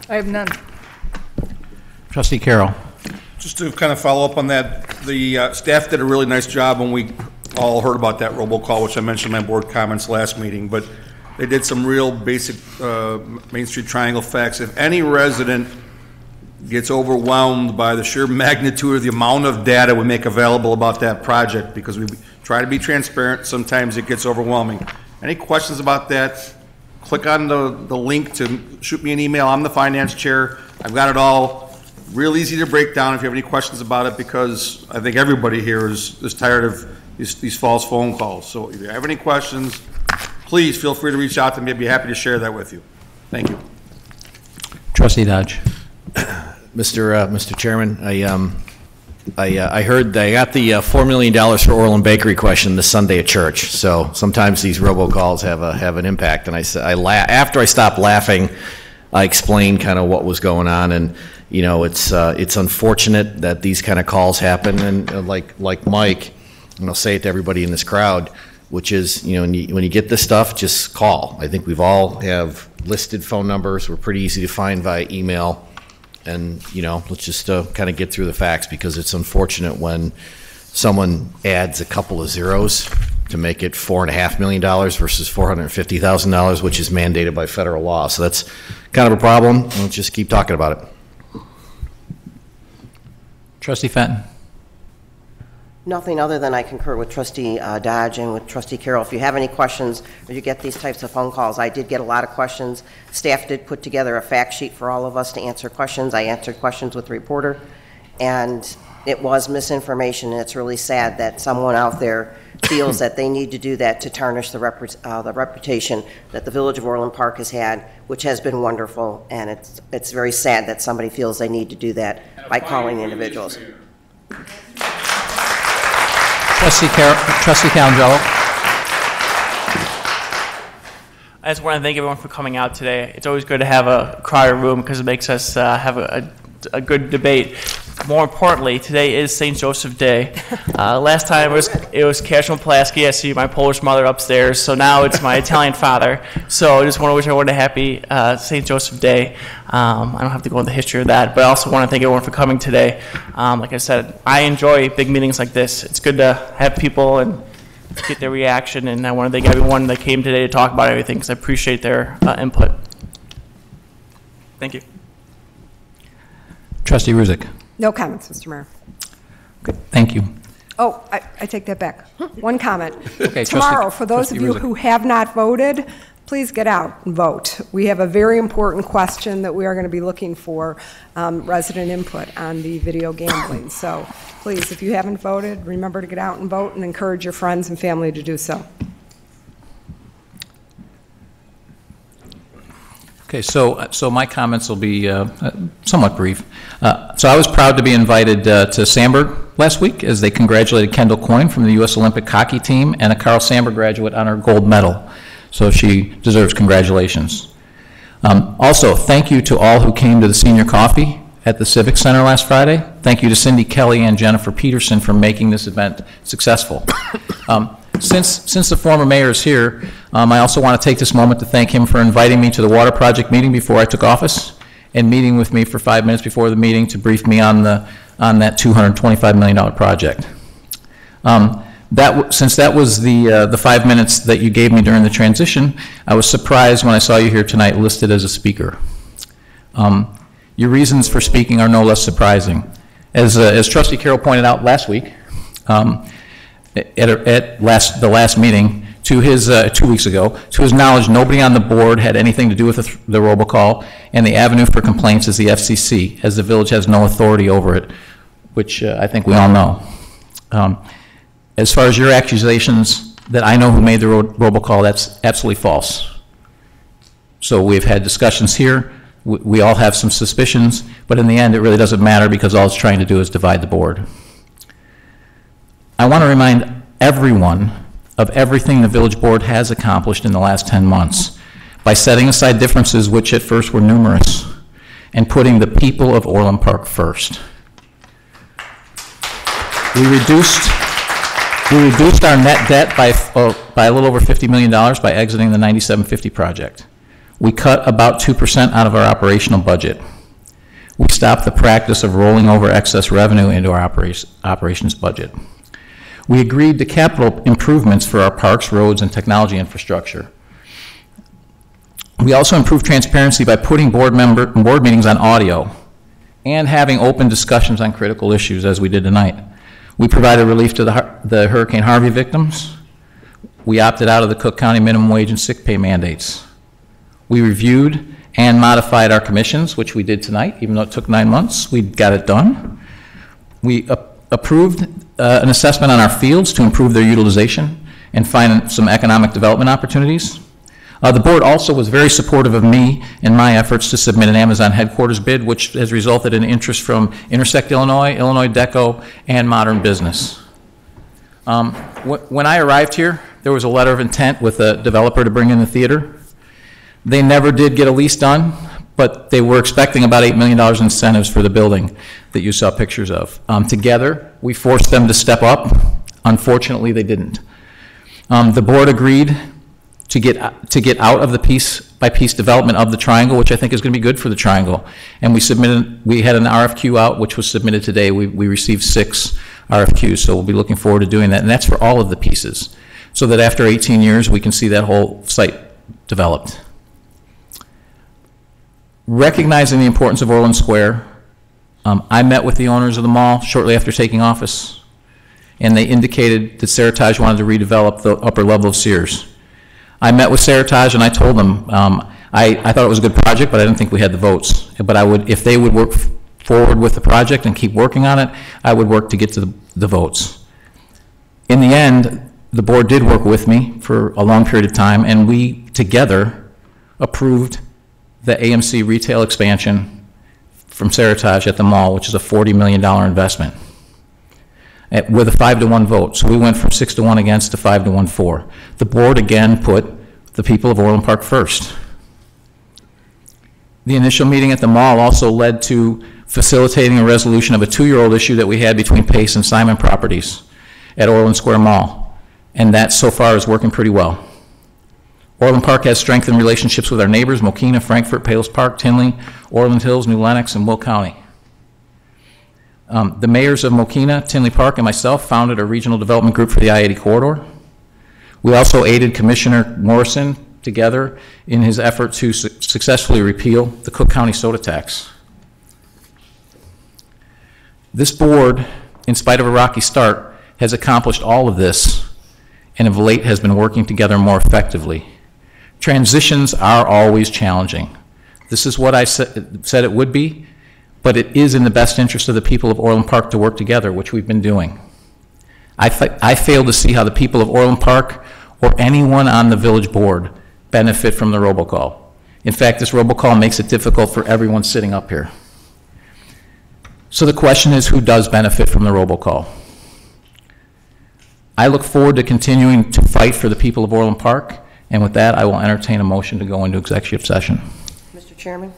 I have none. Trustee Carroll. Just to kind of follow up on that, the staff did a really nice job when we all heard about that robocall, which I mentioned in my board comments last meeting, but they did some real basic Main Street Triangle facts. If any resident gets overwhelmed by the sheer magnitude of the amount of data we make available about that project, because we try to be transparent, sometimes it gets overwhelming. Any questions about that, click on the link to shoot me an email. I'm the finance chair. I've got it all real easy to break down if you have any questions about it, because I think everybody here is tired of these false phone calls. So if you have any questions, please feel free to reach out to me. I'd be happy to share that with you. Thank you. Trustee Dodge. Mr. Chairman, I heard they got the $4 million for Orland Bakery question this Sunday at church. So sometimes these robocalls have an impact. And after I stopped laughing, I explained kind of what was going on, and you know, it's unfortunate that these kind of calls happen. And like Mike, and I'll say it to everybody in this crowd, which is, you know, when you get this stuff, just call. I think we've all have listed phone numbers were pretty easy to find via email. And, you know, let's just kind of get through the facts, because it's unfortunate when someone adds a couple of zeros to make it $4.5 million versus $450,000, which is mandated by federal law. So that's kind of a problem. Let's just keep talking about it. Trustee Fenton. Nothing other than I concur with Trustee Dodge and with Trustee Carroll. If you have any questions or you get these types of phone calls, I did get a lot of questions. Staff did put together a fact sheet for all of us to answer questions. I answered questions with the reporter, and it was misinformation, and it's really sad that someone out there feels that they need to do that to tarnish the reputation that the Village of Orland Park has had, which has been wonderful, and it's very sad that somebody feels they need to do that by calling individuals. Trustee Calandrello. I just want to thank everyone for coming out today. It's always good to have a crowded room because it makes us have a good debate. More importantly, today is St. Joseph Day. Last time it was Cashel Pulaski. I see my Polish mother upstairs, so now it's my Italian father. So I just want to wish everyone a happy St. Joseph Day. I don't have to go into the history of that, but I also want to thank everyone for coming today. Like I said, I enjoy big meetings like this. It's good to have people and get their reaction, and I want to thank everyone that came today to talk about everything, because I appreciate their input. Thank you. Trustee Ruzick. No comments, Mr. Mayor. Good, thank you. Oh, I take that back. One comment. Okay, Tomorrow, for those of you who have not voted, please get out and vote. We have a very important question that we are going to be looking for resident input on the video gambling. So please, if you haven't voted, remember to get out and vote, and encourage your friends and family to do so. Okay, so my comments will be somewhat brief. So I was proud to be invited to Sandburg last week as they congratulated Kendall Coyne from the U.S. Olympic hockey team and a Carl Sandburg graduate on her gold medal. So she deserves congratulations. Also, thank you to all who came to the senior coffee at the Civic Center last Friday. Thank you to Cindy Kelly and Jennifer Peterson for making this event successful. Since the former mayor is here, I also want to take this moment to thank him for inviting me to the water project meeting before I took office, and meeting with me for 5 minutes before the meeting to brief me on that $225 million project. Since that was the 5 minutes that you gave me during the transition, I was surprised when I saw you here tonight listed as a speaker. Your reasons for speaking are no less surprising. As Trustee Carroll pointed out last week, at the last meeting, to his 2 weeks ago, to his knowledge, nobody on the board had anything to do with the robocall, and the avenue for complaints is the FCC, as the village has no authority over it, which I think we all know. As far as your accusations that I know who made the robocall, that's absolutely false. So we've had discussions here. We all have some suspicions, but in the end, it really doesn't matter, because all it's trying to do is divide the board. I want to remind everyone of everything the village board has accomplished in the last 10 months by setting aside differences, which at first were numerous, and putting the people of Orland Park first. We reduced our net debt by a little over $50 million by exiting the 9750 project. We cut about 2% out of our operational budget. We stopped the practice of rolling over excess revenue into our operations budget. We agreed to capital improvements for our parks, roads, and technology infrastructure. We also improved transparency by putting board meetings on audio and having open discussions on critical issues, as we did tonight. We provided relief to the Hurricane Harvey victims. We opted out of the Cook County minimum wage and sick pay mandates. We reviewed and modified our commissions, which we did tonight, even though it took 9 months. We got it done. We approved an assessment on our fields to improve their utilization and find some economic development opportunities. The board also was very supportive of me in my efforts to submit an Amazon headquarters bid, which has resulted in interest from Intersect Illinois, Illinois Deco, and Modern Business. When I arrived here, there was a letter of intent with a developer to bring in the theater. They never did get a lease done, but they were expecting about $8 million in incentives for the building that you saw pictures of. Together, we forced them to step up. Unfortunately, they didn't. The board agreed to get out of the piece-by-piece development of the triangle, which I think is going to be good for the triangle. And we had an RFQ out, which was submitted today. We received 6 RFQs, so we'll be looking forward to doing that. And that's for all of the pieces, so that after 18 years, we can see that whole site developed. Recognizing the importance of Orland Square, I met with the owners of the mall shortly after taking office, and they indicated that Seritage wanted to redevelop the upper level of Sears. I met with Seritage and I told them I thought it was a good project, but I didn't think we had the votes. But if they would work forward with the project and keep working on it, I would work to get to the votes. In the end, the board did work with me for a long period of time, and we together approved the AMC retail expansion from Seritage at the mall, which is a $40 million investment, with a 5-to-1 vote. So we went from 6-to-1 against to 5-to-1 for. The board again put the people of Orland Park first. The initial meeting at the mall also led to facilitating a resolution of a 2-year-old issue that we had between Pace and Simon Properties at Orland Square Mall, and that so far is working pretty well. Orland Park has strengthened relationships with our neighbors, Mokina, Frankfurt, Palos Park, Tinley, Orland Hills, New Lenox, and Will County. The mayors of Mokina, Tinley Park, and myself founded a regional development group for the I-80 corridor. We also aided Commissioner Morrison together in his effort to successfully repeal the Cook County soda tax. This board, in spite of a rocky start, has accomplished all of this, and of late has been working together more effectively. Transitions are always challenging. This is what I said it would be, but it is in the best interest of the people of Orland Park to work together, which we've been doing. I fail to see how the people of Orland Park or anyone on the village board benefit from the robocall. In fact, this robocall makes it difficult for everyone sitting up here. So the question is, who does benefit from the robocall? I look forward to continuing to fight for the people of Orland Park, and with that, I will entertain a motion to go into executive session. Mr. Chairman,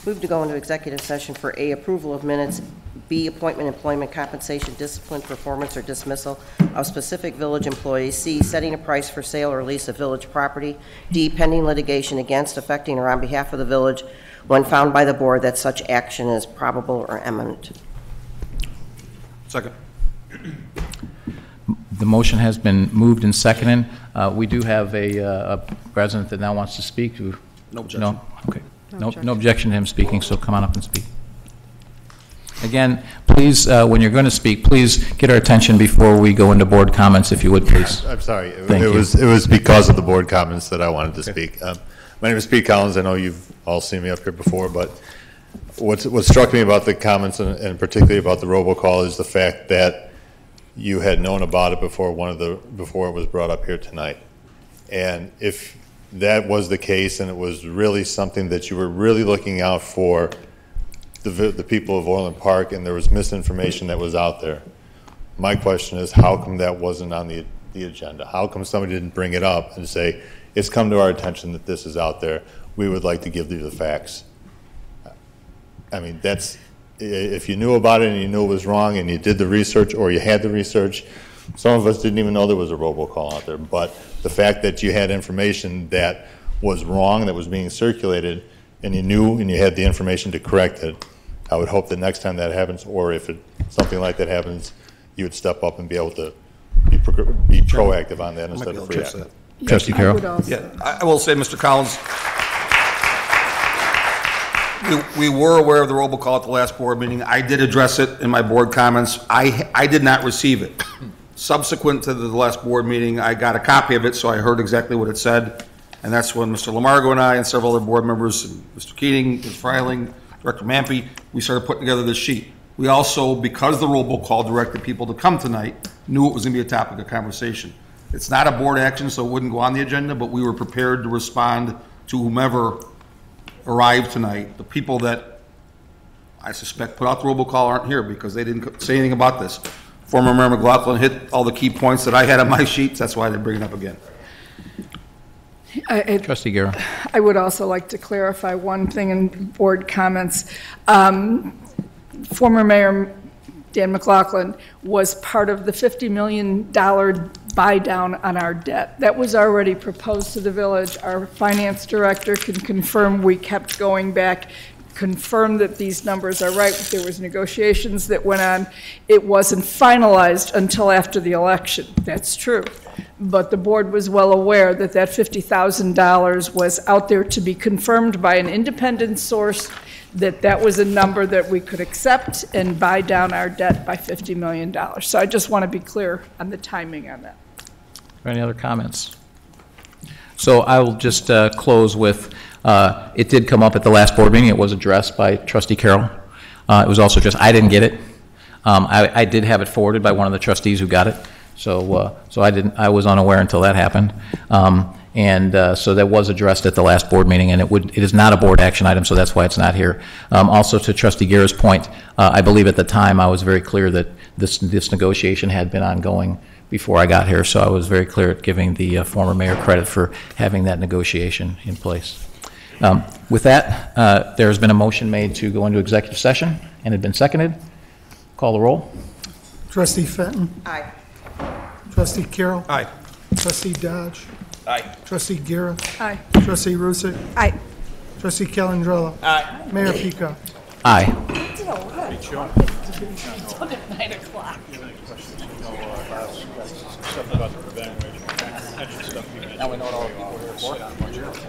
move to go into executive session for A, approval of minutes, B, appointment, employment, compensation, discipline, performance, or dismissal of specific village employees, C, setting a price for sale or lease of village property, D, pending litigation against, affecting, or on behalf of the village when found by the board that such action is probable or imminent. Second. The motion has been moved and seconded. We do have a resident that now wants to speak. No objection. No? Okay. No objection to him speaking, so come on up and speak. Again, please, when you're going to speak, please get our attention before we go into board comments, if you would, please. I'm sorry. Thank you. It was because of the board comments that I wanted to speak. My name is Pete Collins. I know you've all seen me up here before, but what struck me about the comments, and particularly about the robocall, is the fact that you had known about it before it was brought up here tonight. And if that was the case, and it was really something that you were really looking out for the people of Orland Park, and there was misinformation that was out there, my question is, how come that wasn't on the agenda? How come somebody didn't bring it up and say, it's come to our attention that this is out there, we would like to give you the facts? I mean, that's, if you knew about it and you knew it was wrong and you did the research, or you had the research, some of us didn't even know there was a robocall out there, but the fact that you had information that was wrong, that was being circulated, and you knew and you had the information to correct it, I would hope that next time that happens, or if something like that happens, you would step up and be able to be proactive on that instead of reactive. Trustee Carroll? Yeah, I will say, Mr. Collins, we were aware of the robocall at the last board meeting. I did address it in my board comments. I did not receive it. Subsequent to the last board meeting, I got a copy of it, so I heard exactly what it said. And that's when Mr. Lamargo and I and several other board members, Mr. Keating, Ms. Freiling, Director Mampy, we started putting together this sheet. We also, because the robocall directed people to come tonight, knew it was going to be a topic of conversation. It's not a board action, so it wouldn't go on the agenda, but we were prepared to respond to whomever arrived tonight. The people that I suspect put out the robocall aren't here because they didn't say anything about this. Former Mayor McLaughlin hit all the key points that I had on my sheets. That's why I didn't bring it up again. Trustee Guerra. I would also like to clarify one thing in board comments. Former Mayor Dan McLaughlin, was part of the $50 million buy down on our debt. That was already proposed to the village. Our finance director can confirm we kept going back, confirm that these numbers are right. There was negotiations that went on. It wasn't finalized until after the election. That's true. But the board was well aware that that $50,000 was out there to be confirmed by an independent source, that was a number that we could accept and buy down our debt by $50 million. So I just want to be clear on the timing on that. Any other comments? So I will just close with, it did come up at the last board meeting. It was addressed by Trustee Carroll. It was also addressed, I didn't get it. I did have it forwarded by one of the trustees who got it. So I was unaware until that happened. So that was addressed at the last board meeting, and it is not a board action item, so that's why it's not here. Also, to Trustee Guerra's point, I believe at the time I was very clear that this negotiation had been ongoing before I got here, so I was very clear at giving the former mayor credit for having that negotiation in place. With that, there has been a motion made to go into executive session, and had been seconded. Call the roll. Trustee Fenton. Aye. Trustee Carroll. Aye. Trustee Dodge. Aye. Trustee Guerra. Aye. Trustee Rusick. Aye. Trustee Calandrella. Aye. Mayor Pico. Aye. Until 9 o'clock. Now we know what all the people are here for.